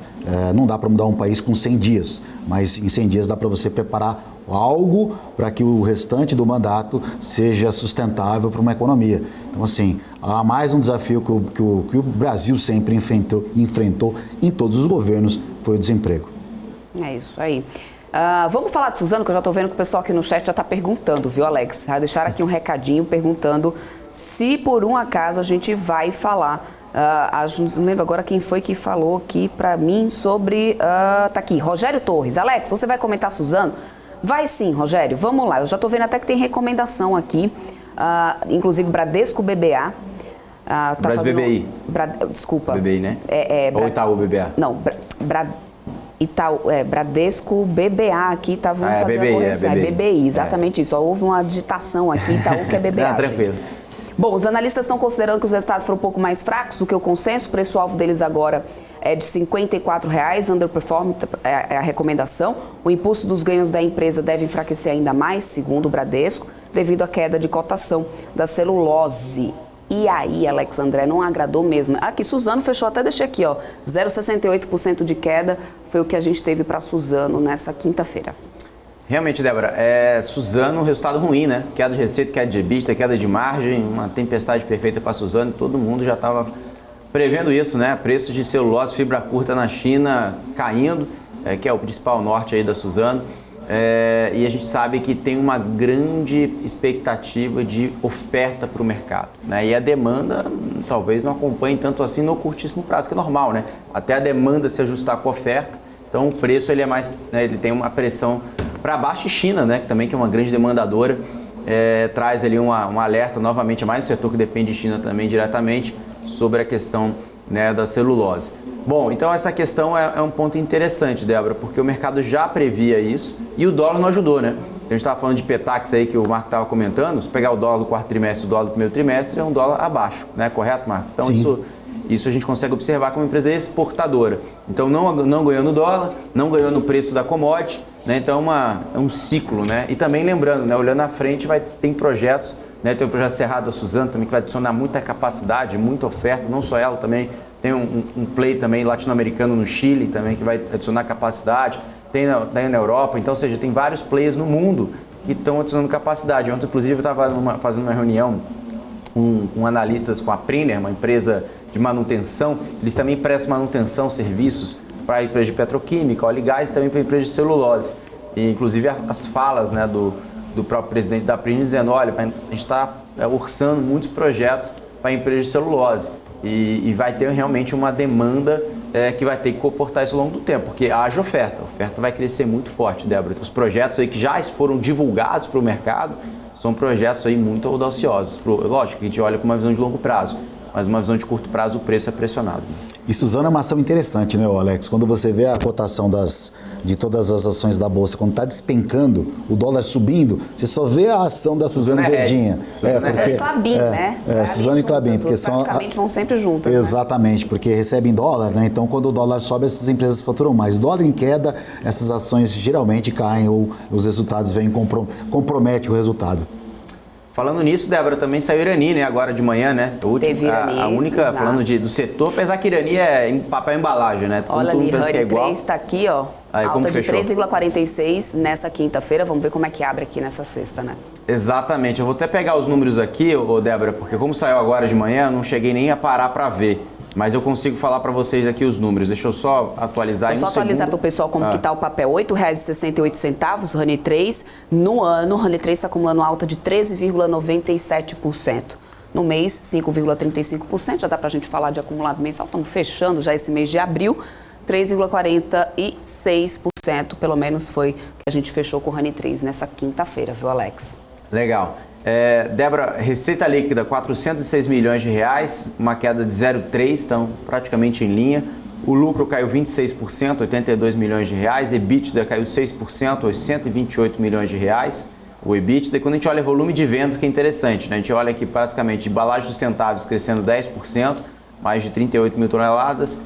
Não dá para mudar um país com 100 dias, mas em 100 dias dá para você preparar algo para que o restante do mandato seja sustentável para uma economia. Então, assim, há mais um desafio que o Brasil sempre enfrentou em todos os governos, foi o desemprego. É isso aí. Vamos falar de Suzano, que eu já estou vendo que o pessoal aqui no chat já está perguntando, viu, Alex? Já deixaram aqui um recadinho perguntando se por um acaso a gente vai falar. Não lembro agora quem foi que falou aqui para mim sobre... tá aqui, Rogério Torres. Alex, você vai comentar Suzano? Vai sim, Rogério, vamos lá. Eu já estou vendo até que tem recomendação aqui, inclusive Bradesco BBA. BBI. Desculpa. BBI, né? Ou Itaú BBA? Não, Bradesco BBA aqui, vamos fazer BBI, a correção. BBI, exatamente isso. Houve uma digitação aqui, Itaú que é BBA. Tranquilo. Bom, os analistas estão considerando que os resultados foram um pouco mais fracos do que o consenso. O preço-alvo deles agora é de R$ 54,00, underperform é a recomendação. O impulso dos ganhos da empresa deve enfraquecer ainda mais, segundo o Bradesco, devido à queda de cotação da celulose. E aí, Alex André, não agradou mesmo. Aqui, Suzano fechou, até deixei aqui, 0,68% de queda foi o que a gente teve para Suzano nessa quinta-feira. Realmente, Débora, Suzano, resultado ruim, né? Queda de receita, queda de EBITDA, queda de margem, uma tempestade perfeita para a Suzano, todo mundo já estava prevendo isso, né? Preço de celulose, fibra curta na China caindo, que é o principal norte aí da Suzano. E a gente sabe que tem uma grande expectativa de oferta para o mercado, né? E a demanda talvez não acompanhe tanto assim no curtíssimo prazo, que é normal, né? Até a demanda se ajustar com a oferta, então o preço ele é mais, né, ele tem uma pressão para baixo. China, né, que é uma grande demandadora, traz ali um alerta novamente, mais um setor que depende de China também diretamente, sobre a questão, né, da celulose. Bom, então essa questão é um ponto interessante, Débora, porque o mercado já previa isso e o dólar não ajudou, né? A gente estava falando de Petax aí, que o Marco estava comentando, se pegar o dólar do quarto trimestre e o dólar do primeiro trimestre, é um dólar abaixo, né? Correto, Marco? Então isso a gente consegue observar como empresa exportadora. Então não ganhou no dólar, não ganhou no preço da commodity, né? Então é um ciclo, né? E também lembrando, né, olhando à frente, tem projetos, né? Tem o projeto Cerrado da Suzano também, que vai adicionar muita capacidade, muita oferta, não só ela, também tem um play também latino-americano no Chile também, que vai adicionar capacidade, tem na Europa, então, ou seja, tem vários players no mundo que estão adicionando capacidade. Ontem, inclusive, eu estava fazendo uma reunião com analistas com a Priner, uma empresa de manutenção. Eles também prestam manutenção, serviços para a empresa de petroquímica, óleo e gás, e também para a empresa de celulose. E, inclusive, as falas, né, do próprio presidente da Priner dizendo, olha, a gente está orçando muitos projetos para a empresa de celulose e vai ter realmente uma demanda que vai ter que comportar isso ao longo do tempo, porque haja oferta. A oferta vai crescer muito forte, Débora. Então, os projetos aí que já foram divulgados para o mercado são projetos aí muito audaciosos. Lógico que a gente olha com uma visão de longo prazo, mas uma visão de curto prazo o preço é pressionado. E Suzano é uma ação interessante, né, Alex? Quando você vê a cotação de todas as ações da Bolsa, quando está despencando, o dólar subindo, você só vê a ação da Suzano verdinha. Suzano e Klabin, né? Suzano e Klabin, porque são... praticamente vão sempre juntas. Exatamente, né? Porque recebem dólar, né? Então, quando o dólar sobe, essas empresas faturam mais. Dólar em queda, essas ações geralmente caem ou os resultados vêm, compromete o resultado. Falando nisso, Débora, também saiu Irani, né? Agora de manhã, né? A única, exato, falando do setor, apesar que Irani é papel e embalagem, né? Olha ali, Honey 3 está aqui, ó. Aí, alta de 3,46 nessa quinta-feira. Vamos ver como é que abre aqui nessa sexta, né? Exatamente. Eu vou até pegar os números aqui, Débora, porque como saiu agora de manhã, eu não cheguei nem a parar para ver. Mas eu consigo falar para vocês aqui os números. Deixa eu só atualizar. Só atualizar para o pessoal como que está o papel. R$ 8,68, Honey 3. No ano, Honey 3 está acumulando alta de 13,97%. No mês, 5,35%. Já dá para a gente falar de acumulado mensal. Estamos fechando já esse mês de abril. 3,46%, pelo menos foi que a gente fechou com o Honey 3 nessa quinta-feira, viu, Alex? Legal. Débora, receita líquida, 406 milhões de reais, uma queda de 0,3, então praticamente em linha. O lucro caiu 26%, 82 milhões de reais. EBITDA caiu 6%, aos 128 milhões de reais. O EBITDA, e quando a gente olha volume de vendas, que é interessante, né? A gente olha aqui basicamente embalagens sustentáveis crescendo 10%, mais de 38 mil toneladas.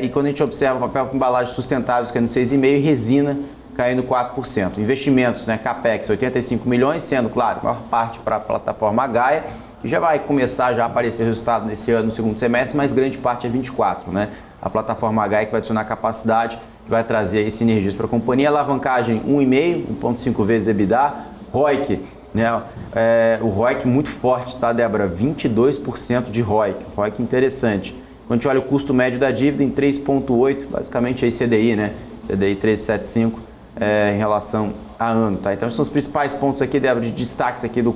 E quando a gente observa o papel com embalagens sustentáveis caindo 6,5% e resina caindo 4%. Investimentos, né, CAPEX, 85 milhões, sendo, claro, a maior parte para a plataforma Gaia, que já vai começar já a aparecer resultado nesse ano, no segundo semestre, mas grande parte é 24, né? A plataforma Gaia que vai adicionar capacidade, que vai trazer aí sinergias para a companhia. Alavancagem 1,5 vezes EBITDA. ROIC, né? O ROIC muito forte, tá, Débora? 22% de ROIC. ROIC interessante. Quando a gente olha o custo médio da dívida em 3,8, basicamente aí CDI, né? CDI 3,75 em relação a ano, tá? Então, esses são os principais pontos aqui, Débora, de destaques aqui do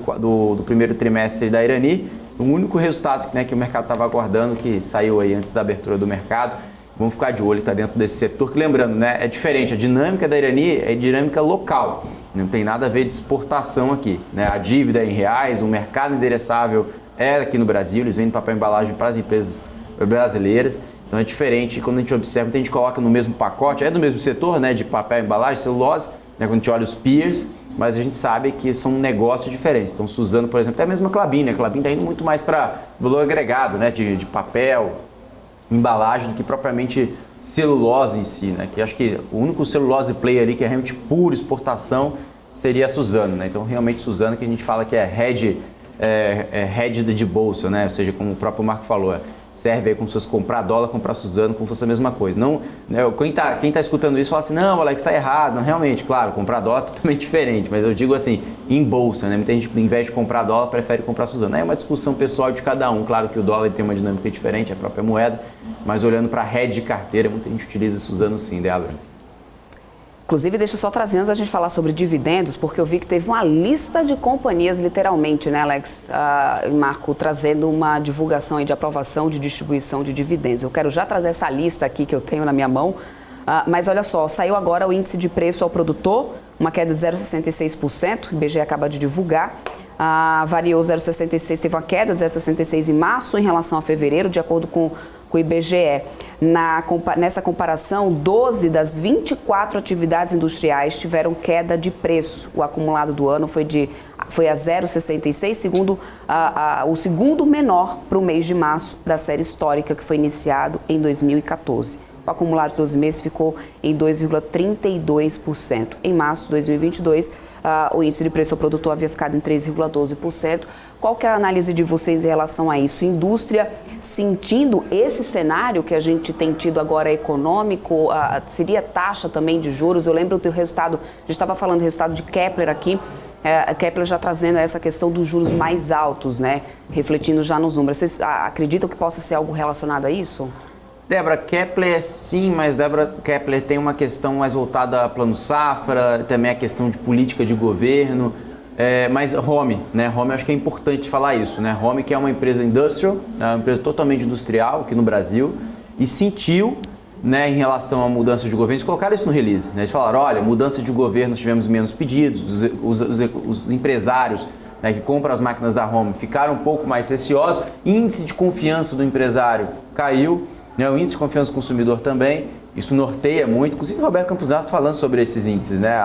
primeiro trimestre da Irani. O único resultado, né, que o mercado estava aguardando, que saiu aí antes da abertura do mercado. Vamos ficar de olho, tá, dentro desse setor, que lembrando, né, é diferente. A dinâmica da Irani é dinâmica local. Não tem nada a ver de exportação aqui, né? A dívida é em reais, o mercado endereçável é aqui no Brasil, eles vendem papel e embalagem para as empresas brasileiras. Então é diferente quando a gente observa, então a gente coloca no mesmo pacote, é do mesmo setor, né, de papel, embalagem, celulose, né, quando a gente olha os peers, mas a gente sabe que são negócios diferentes. Então Suzano, por exemplo, até mesmo a Klabin, né? A Klabin está indo muito mais para valor agregado, né, de papel, embalagem, do que propriamente celulose em si, né? Que acho que o único celulose player ali que é realmente puro exportação seria a Suzano, né? Então realmente Suzano que a gente fala que é head hedged de bolsa, né? Ou seja, como o próprio Marco falou, serve aí como se fosse comprar dólar, comprar Suzano, como se fosse a mesma coisa. Não, né, quem está escutando isso fala assim, não, Alex, está errado. Não, realmente, claro, comprar dólar é totalmente diferente, mas eu digo assim, em bolsa, né? Muita gente, ao invés de comprar dólar, prefere comprar Suzano. É uma discussão pessoal de cada um. Claro que o dólar tem uma dinâmica diferente, a própria moeda, mas olhando para a hedge de carteira, muita gente utiliza Suzano sim, Débora. Inclusive, deixa eu só trazer antes da gente falar sobre dividendos, porque eu vi que teve uma lista de companhias, literalmente, né, Alex e Marco, trazendo uma divulgação aí de aprovação de distribuição de dividendos. Eu quero já trazer essa lista aqui que eu tenho na minha mão, mas olha só, saiu agora o índice de preço ao produtor, uma queda de 0,66%, o IBGE acaba de divulgar. Variou 0,66, teve uma queda de 0,66 em março em relação a fevereiro, de acordo com o IBGE. Nessa comparação, 12 das 24 atividades industriais tiveram queda de preço. O acumulado do ano foi a 0,66, segundo o segundo menor para o mês de março da série histórica, que foi iniciado em 2014. O acumulado de 12 meses ficou em 2,32%. Em março de 2022, o índice de preço ao produtor havia ficado em 3,12%. Qual que é a análise de vocês em relação a isso? Indústria sentindo esse cenário que a gente tem tido agora econômico, seria taxa também de juros? Eu lembro do resultado, a gente estava falando do resultado de Kepler aqui, a Kepler já trazendo essa questão dos juros mais altos, né? Refletindo já nos números. Vocês acreditam que possa ser algo relacionado a isso? Débora, Kepler sim, mas Débora, Kepler tem uma questão mais voltada a plano safra, também a questão de política de governo, mas Home, né? Home, acho que é importante falar isso, né? Home, que é uma empresa industrial, uma empresa totalmente industrial aqui no Brasil, e sentiu, né, em relação à mudança de governo, eles colocaram isso no release, né? Eles falaram, olha, mudança de governo, tivemos menos pedidos, os empresários, né, que compram as máquinas da Home ficaram um pouco mais receosos, índice de confiança do empresário caiu, né, o índice de confiança do consumidor também, isso norteia muito, inclusive o Roberto Campos Neto falando sobre esses índices, né,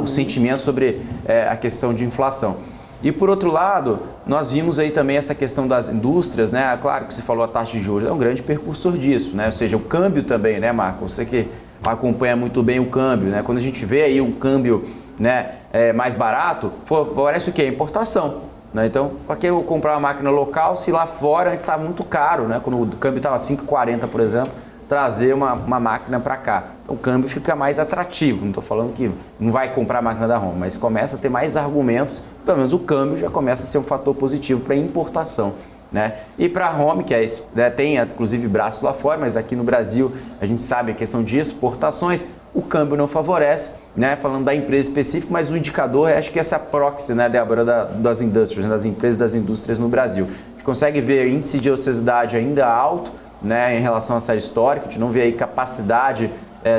o sentimento sobre a questão de inflação. E por outro lado, nós vimos aí também essa questão das indústrias, né, claro que você falou a taxa de juros, é um grande percursor disso, né, ou seja, o câmbio também, né, Marco, você que acompanha muito bem o câmbio, né, quando a gente vê aí um câmbio, né, mais barato, favorece o quê? Importação. Então, para que eu comprar uma máquina local se lá fora antes estava muito caro, né? Quando o câmbio estava 5,40, por exemplo, trazer uma máquina para cá. Então, o câmbio fica mais atrativo. Não estou falando que não vai comprar a máquina da Home, mas começa a ter mais argumentos, pelo menos o câmbio já começa a ser um fator positivo para importação, né? E para a Home, que tem inclusive braços lá fora, mas aqui no Brasil a gente sabe a questão de exportações, o câmbio não favorece, né? Falando da empresa específica, mas o indicador, acho que essa é a proxy, né, Débora, das indústrias, né, das empresas das indústrias no Brasil. A gente consegue ver índice de ociosidade ainda alto, né, em relação à série histórica, a gente não vê aí capacidade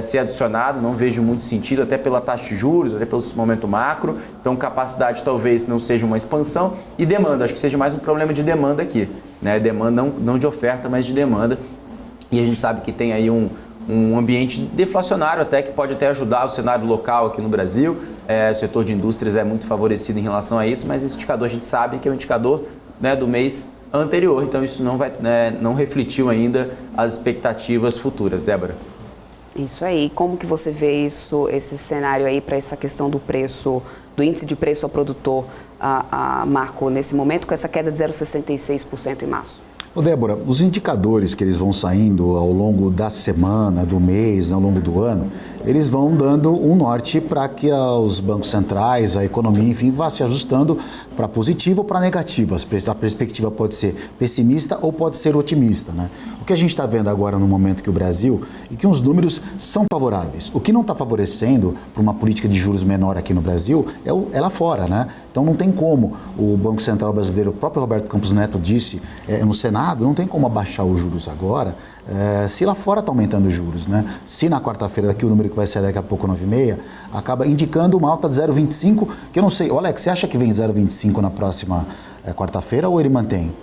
ser adicionada, não vejo muito sentido, até pela taxa de juros, até pelo momento macro, então capacidade talvez não seja uma expansão, e demanda, acho que seja mais um problema de demanda aqui, né, demanda não de oferta, mas de demanda, e a gente sabe que tem aí um ambiente deflacionário até que pode até ajudar o cenário local aqui no Brasil. O setor de indústrias é muito favorecido em relação a isso, mas esse indicador a gente sabe que é um indicador, né, do mês anterior, então isso não refletiu ainda as expectativas futuras. Débora. Isso aí. Como que você vê esse cenário aí para essa questão do preço, do índice de preço ao produtor, Marco, nesse momento com essa queda de 0,66% em março? Ô Débora, os indicadores que eles vão saindo ao longo da semana, do mês, ao longo do ano, eles vão dando um norte para que os bancos centrais, a economia, enfim, vá se ajustando para positivo ou para negativo. A perspectiva pode ser pessimista ou pode ser otimista, né? O que a gente está vendo agora no momento que o Brasil, e que os números são favoráveis. O que não está favorecendo para uma política de juros menor aqui no Brasil é lá fora, né? Então não tem como o Banco Central brasileiro, o próprio Roberto Campos Neto disse no Senado, não tem como abaixar os juros agora se lá fora está aumentando os juros, né? Se na quarta-feira, daqui o número que vai sair daqui a pouco, 9,5, acaba indicando uma alta de 0,25, que eu não sei. Alex, você acha que vem 0,25 na próxima quarta-feira ou ele mantém?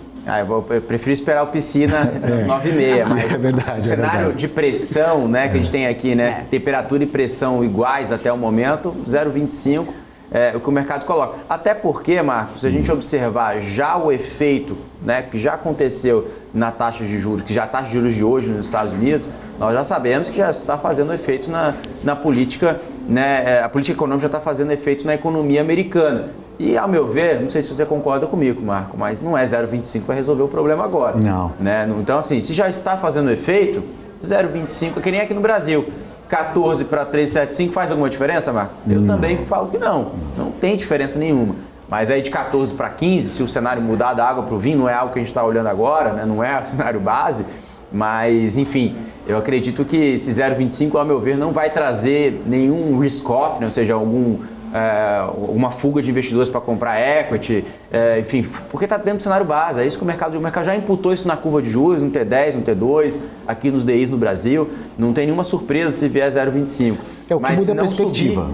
Eu prefiro esperar o piscina às 9h30, mas é verdade, o cenário de pressão, né, que a gente tem aqui, né, temperatura e pressão iguais até o momento, 0,25. O que o mercado coloca. Até porque, Marcos, se a gente observar já o efeito, né, que já aconteceu na taxa de juros, que já a taxa de juros de hoje nos Estados Unidos, nós já sabemos que já está fazendo efeito na política, né, a política econômica já está fazendo efeito na economia americana. E, ao meu ver, não sei se você concorda comigo, Marco, mas não é 0,25 que vai resolver o problema agora. Não. Né? Então, assim, se já está fazendo efeito, 0,25 é que nem aqui no Brasil. 14 para 3,75 faz alguma diferença, Marco? Eu também falo que não tem diferença nenhuma. Mas aí de 14 para 15, se o cenário mudar da água para o vinho, não é algo que a gente está olhando agora, né? Não é o cenário base, mas enfim, eu acredito que esse 0,25, ao meu ver, não vai trazer nenhum risk-off, né? Ou seja, uma fuga de investidores para comprar equity, enfim, porque está dentro do cenário base. É isso que o mercado já imputou isso na curva de juros, no T10, no T2, aqui nos DIs no Brasil. Não tem nenhuma surpresa se vier 0,25. O que muda a perspectiva.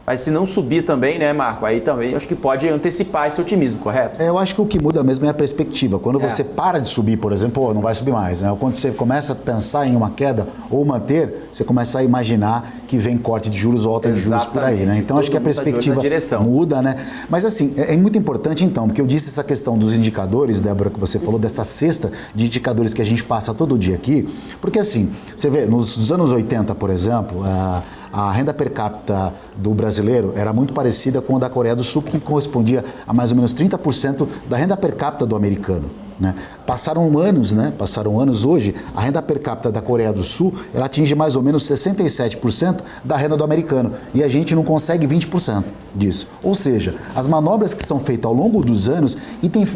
Mas se não subir também, né, Marco, aí também acho que pode antecipar esse otimismo, correto? Eu acho que o que muda mesmo é a perspectiva. Quando você para de subir, por exemplo, não vai subir mais, né? Quando você começa a pensar em uma queda ou manter, você começa a imaginar que vem corte de juros ou alta de juros por aí, né? Então acho que a perspectiva muda, né? Mas assim, é muito importante então, porque eu disse essa questão dos indicadores, Débora, que você falou, dessa cesta de indicadores que a gente passa todo dia aqui, porque assim, você vê, nos anos 80, por exemplo, a renda per capita do brasileiro era muito parecida com a da Coreia do Sul, que correspondia a mais ou menos 30% da renda per capita do americano. Né? Passaram anos hoje, a renda per capita da Coreia do Sul, ela atinge mais ou menos 67% da renda do americano, e a gente não consegue 20% disso. Ou seja, as manobras que são feitas ao longo dos anos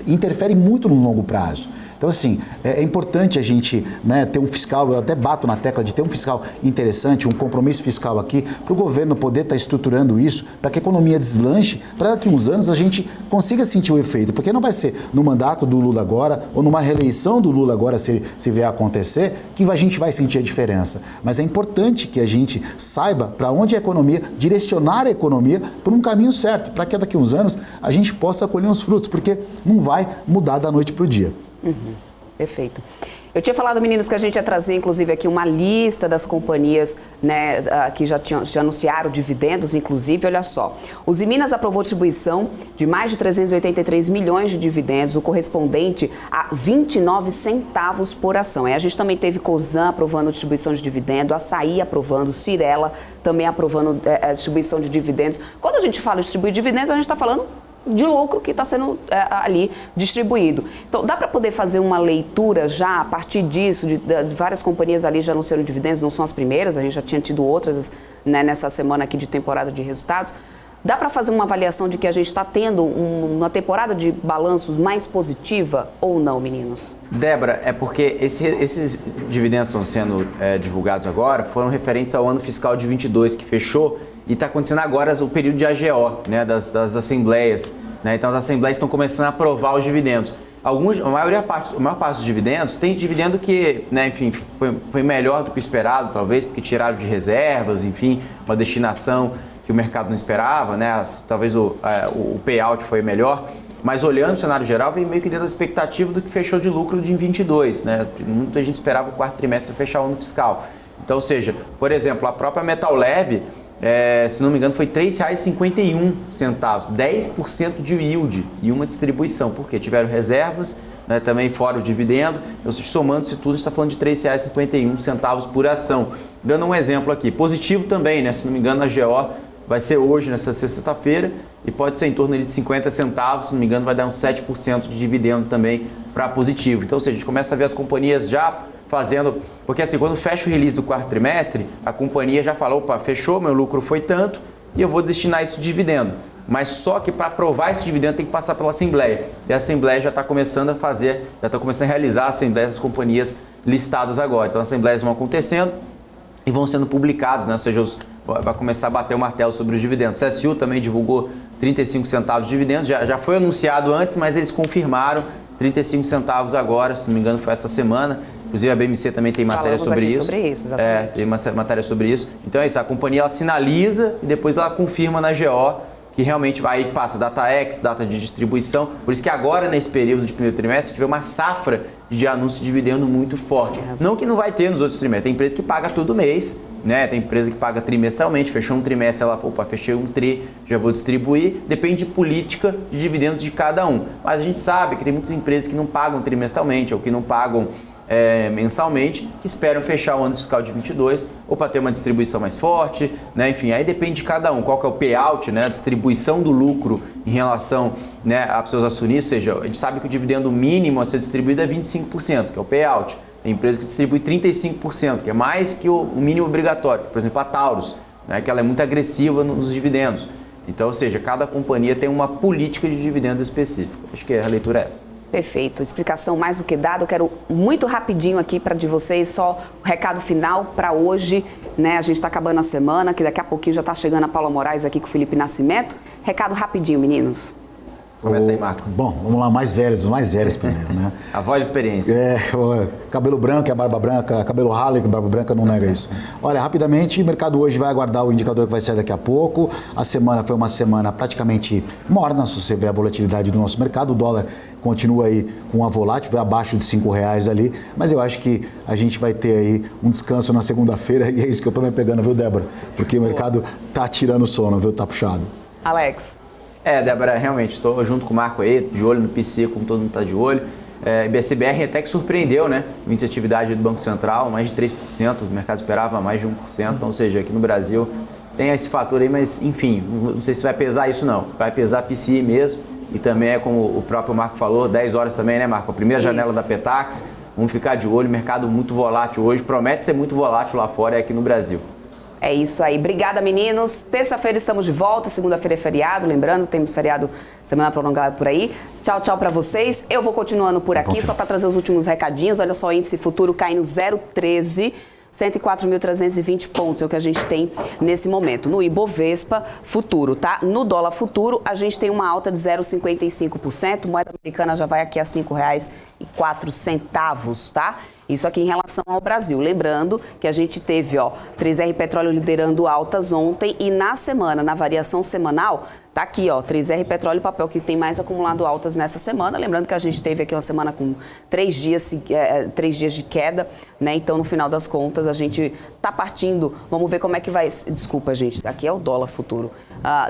interferem muito no longo prazo. Então, assim, é importante a gente, né, ter um fiscal, eu até bato na tecla de ter um fiscal interessante, um compromisso fiscal aqui, para o governo poder estar estruturando isso, para que a economia deslanche, para daqui a uns anos a gente consiga sentir o efeito, porque não vai ser no mandato do Lula agora, ou numa reeleição do Lula agora, se vier a acontecer, que a gente vai sentir a diferença. Mas é importante que a gente saiba para onde a economia, direcionar a economia por um caminho certo, para que daqui a uns anos a gente possa colher os frutos, porque não vai mudar da noite para o dia. Perfeito. Eu tinha falado, meninos, que a gente ia trazer, inclusive, aqui uma lista das companhias, né, que já anunciaram dividendos, inclusive, olha só. O Usiminas aprovou distribuição de mais de 383 milhões de dividendos, o correspondente a 29 centavos por ação. A gente também teve Cosan aprovando distribuição de dividendo, Açaí aprovando, Cyrela também aprovando a distribuição de dividendos. Quando a gente fala de distribuir dividendos, a gente está falando de lucro que está sendo ali distribuído. Então, dá para poder fazer uma leitura já a partir disso, de várias companhias ali já anunciaram dividendos, não são as primeiras, a gente já tinha tido outras, né, nessa semana aqui de temporada de resultados. Dá para fazer uma avaliação de que a gente está tendo uma temporada de balanços mais positiva ou não, meninos? Débora, é porque esses dividendos que estão sendo divulgados agora foram referentes ao ano fiscal de 22 que fechou, e está acontecendo agora o período de AGO, né, das assembleias. Né? Então, as assembleias estão começando a aprovar os dividendos. A maior parte dos dividendos, tem dividendo que, né, enfim, foi melhor do que o esperado, talvez, porque tiraram de reservas, enfim, uma destinação que o mercado não esperava, né? Talvez o payout foi melhor. Mas olhando o cenário geral, vem meio que dentro da expectativa do que fechou de lucro de 22. Né? Muita gente esperava o quarto trimestre para fechar o ano fiscal. Então, ou seja, por exemplo, a própria Metal Leve, se não me engano, foi R$ 3,51, 10% de yield e uma distribuição, porque tiveram reservas, né, também fora o dividendo. Então, somando-se tudo, está falando de R$ 3,51 por ação. Dando um exemplo aqui, positivo também, né, se não me engano, a GO vai ser hoje, nessa sexta-feira, e pode ser em torno de 50 centavos, se não me engano, vai dar uns 7% de dividendo também para positivo. Então, ou seja, a gente começa a ver as companhias já fazendo, porque assim, quando fecha o release do quarto trimestre, a companhia já fala, opa, fechou, meu lucro foi tanto e eu vou destinar isso de dividendo. Mas só que para aprovar esse dividendo tem que passar pela Assembleia. E a Assembleia já está começando a fazer, já está começando a realizar a Assembleia das companhias listadas agora. Então as Assembleias vão acontecendo e vão sendo publicados, né? Ou seja, vai começar a bater o martelo sobre os dividendos. O CSU também divulgou 35 centavos de dividendos, já foi anunciado antes, mas eles confirmaram 35 centavos agora, se não me engano foi essa semana. Inclusive a BMC também tem matéria sobre isso. Tem uma matéria sobre isso. Então é isso, a companhia ela sinaliza e depois ela confirma na GO que realmente vai passa data X, data de distribuição. Por isso que agora, nesse período de primeiro trimestre, tiver uma safra de anúncio de dividendo muito forte. Não que não vai ter nos outros trimestres. Tem empresa que paga todo mês, né? Tem empresa que paga trimestralmente, fechou um trimestre, ela fala, opa, fechei um tri, já vou distribuir. Depende de política de dividendos de cada um. Mas a gente sabe que tem muitas empresas que não pagam trimestralmente ou que não pagam mensalmente, que esperam fechar o ano fiscal de 22 ou para ter uma distribuição mais forte, né? Enfim, aí depende de cada um, qual que é o payout, né? A distribuição do lucro em relação, né, aos seus acionistas, ou seja, a gente sabe que o dividendo mínimo a ser distribuído é 25%, que é o payout. Tem empresa que distribui 35%, que é mais que o mínimo obrigatório, por exemplo a Taurus, né, que ela é muito agressiva nos dividendos. Então, ou seja, cada companhia tem uma política de dividendos específica. Acho que a leitura é essa. Perfeito, explicação mais do que dada. Eu quero muito rapidinho aqui para de vocês, só o recado final para hoje, né? A gente está acabando a semana, que daqui a pouquinho já está chegando a Paula Moraes aqui com o Felipe Nascimento. Recado rapidinho, meninos. Começa aí, Marco. Bom, vamos lá, os mais velhos primeiro, né? A voz de experiência. Cabelo branco é barba branca, cabelo ralo é barba branca, não nega isso. Olha, rapidamente, o mercado hoje vai aguardar o indicador que vai sair daqui a pouco. A semana foi uma semana praticamente morna, se você vê a volatilidade do nosso mercado. O dólar continua aí com a volátil, vai abaixo de R$5 ali, mas eu acho que a gente vai ter aí um descanso na segunda-feira e é isso que eu tô me pegando, viu, Débora? Porque o mercado tá tirando sono, viu? Tá puxado. Alex. Débora, realmente, estou junto com o Marco aí, de olho no PCI, como todo mundo está de olho. IBCBR até que surpreendeu, né? O índice de atividade do Banco Central, mais de 3%, o mercado esperava mais de 1%, ou seja, aqui no Brasil tem esse fator aí, mas enfim, não sei se vai pesar isso não, vai pesar PCI mesmo, e também é como o próprio Marco falou, 10 horas também, né, Marco? A primeira janela da Petax, vamos ficar de olho, mercado muito volátil hoje, promete ser muito volátil lá fora e aqui no Brasil. É isso aí. Obrigada, meninos. Terça-feira estamos de volta, segunda-feira é feriado. Lembrando, temos feriado semana prolongada por aí. Tchau, tchau para vocês. Eu vou continuando por aqui, só para trazer os últimos recadinhos. Olha só, o índice futuro caindo 0,13. 104.320 pontos é o que a gente tem nesse momento. No Ibovespa futuro, tá? No dólar futuro, a gente tem uma alta de 0,55%. Moeda americana já vai aqui a R$ 5,04, tá? Isso aqui em relação ao Brasil. Lembrando que a gente teve, 3R Petróleo liderando altas ontem e na semana, na variação semanal, tá aqui, 3R Petróleo, papel que tem mais acumulado altas nessa semana. Lembrando que a gente teve aqui uma semana com 3 dias de queda, né? Então, no final das contas, a gente tá partindo. Vamos ver como é que vai. Desculpa, gente, aqui é o dólar futuro.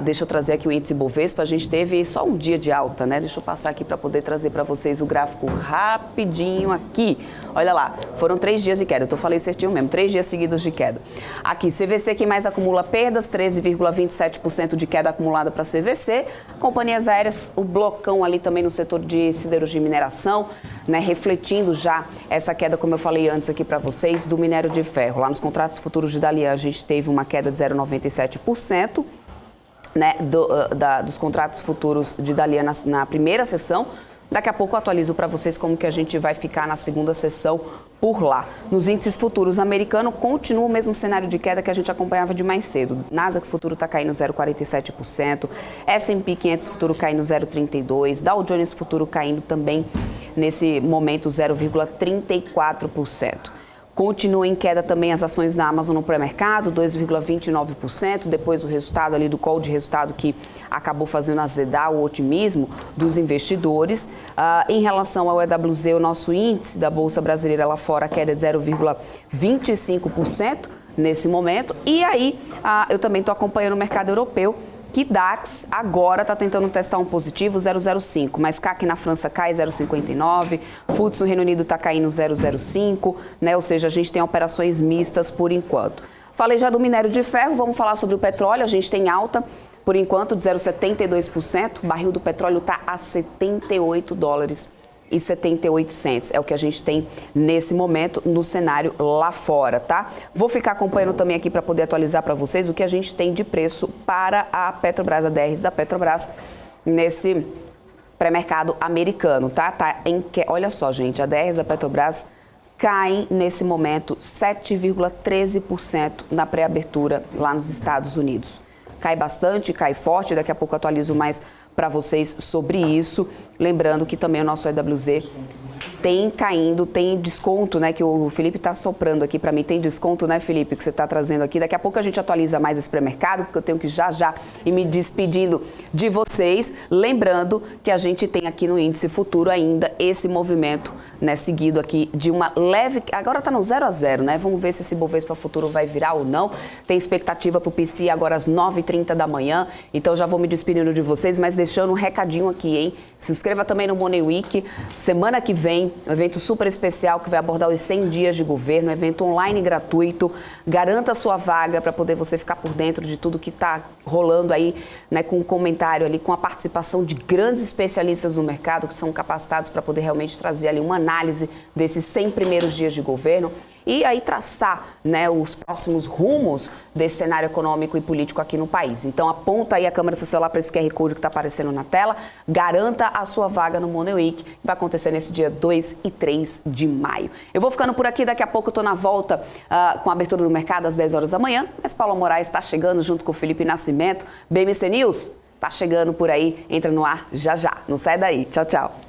Deixa eu trazer aqui o índice Bovespa. A gente teve só um dia de alta, né? Deixa eu passar aqui para poder trazer para vocês o gráfico rapidinho aqui. Olha lá, foram 3 dias de queda. Eu falei certinho mesmo, 3 dias seguidos de queda. Aqui, CVC que mais acumula perdas, 13,27% de queda acumulada para CVC. Companhias aéreas, o blocão ali também no setor de siderurgia e mineração, né? Refletindo já essa queda, como eu falei antes aqui para vocês, do minério de ferro. Lá nos contratos futuros de Dalian, a gente teve uma queda de 0,97%. Né, dos contratos futuros de Dalian na primeira sessão. Daqui a pouco eu atualizo para vocês como que a gente vai ficar na segunda sessão por lá. Nos índices futuros americanos, continua o mesmo cenário de queda que a gente acompanhava de mais cedo. Nasdaq futuro está caindo 0,47%, S&P 500 futuro caindo 0,32%, Dow Jones futuro caindo também nesse momento 0,34%. Continua em queda também as ações da Amazon no pré-mercado, 2,29%, depois o resultado ali do call de resultado que acabou fazendo azedar o otimismo dos investidores. Em relação ao EWZ, o nosso índice da Bolsa Brasileira lá fora, a queda é de 0,25% nesse momento. E aí, eu também estou acompanhando o mercado europeu, que DAX agora está tentando testar um positivo 0,05, mas CAC na França cai 0,59, FTSE no Reino Unido está caindo 0,05, né? Ou seja, a gente tem operações mistas por enquanto. Falei já do minério de ferro, vamos falar sobre o petróleo, a gente tem alta por enquanto de 0,72%, o barril do petróleo está a $78,78. É o que a gente tem nesse momento no cenário lá fora, tá? Vou ficar acompanhando também aqui para poder atualizar para vocês o que a gente tem de preço para a Petrobras, a DRs da Petrobras, nesse pré-mercado americano, tá? Olha só, gente, a DRs da Petrobras cai nesse momento 7,13% na pré-abertura lá nos Estados Unidos. Cai bastante, cai forte, daqui a pouco eu atualizo mais para vocês sobre isso. Lembrando que também o nosso EWZ tem caindo, tem desconto, né, que o Felipe está soprando aqui para mim, tem desconto, né, Felipe, que você está trazendo aqui. Daqui a pouco a gente atualiza mais esse pré-mercado, porque eu tenho que já ir me despedindo de vocês, lembrando que a gente tem aqui no índice futuro ainda esse movimento, né, seguido aqui de uma leve, agora está no 0 a 0, né, vamos ver se esse Bovespa futuro vai virar ou não. Tem expectativa para o PCI agora às 9h30 da manhã, então já vou me despedindo de vocês, mas deixando um recadinho aqui, hein, se inscreva também no Money Week, semana que vem, um evento super especial que vai abordar os 100 dias de governo, um evento online gratuito. Garanta a sua vaga para poder você ficar por dentro de tudo que está rolando aí, né, com um comentário ali, com a participação de grandes especialistas no mercado que são capacitados para poder realmente trazer ali uma análise desses 100 primeiros dias de governo e aí traçar, né, os próximos rumos desse cenário econômico e político aqui no país. Então aponta aí a câmera do seu celular para esse QR Code que está aparecendo na tela, garanta a sua vaga no Money Week, que vai acontecer nesse dia 2 e 3 de maio. Eu vou ficando por aqui, daqui a pouco eu estou na volta com a abertura do mercado às 10 horas da manhã, mas Paula Moraes está chegando junto com o Felipe Nascimento. BMC News está chegando por aí, entra no ar já. Não sai daí. Tchau, tchau.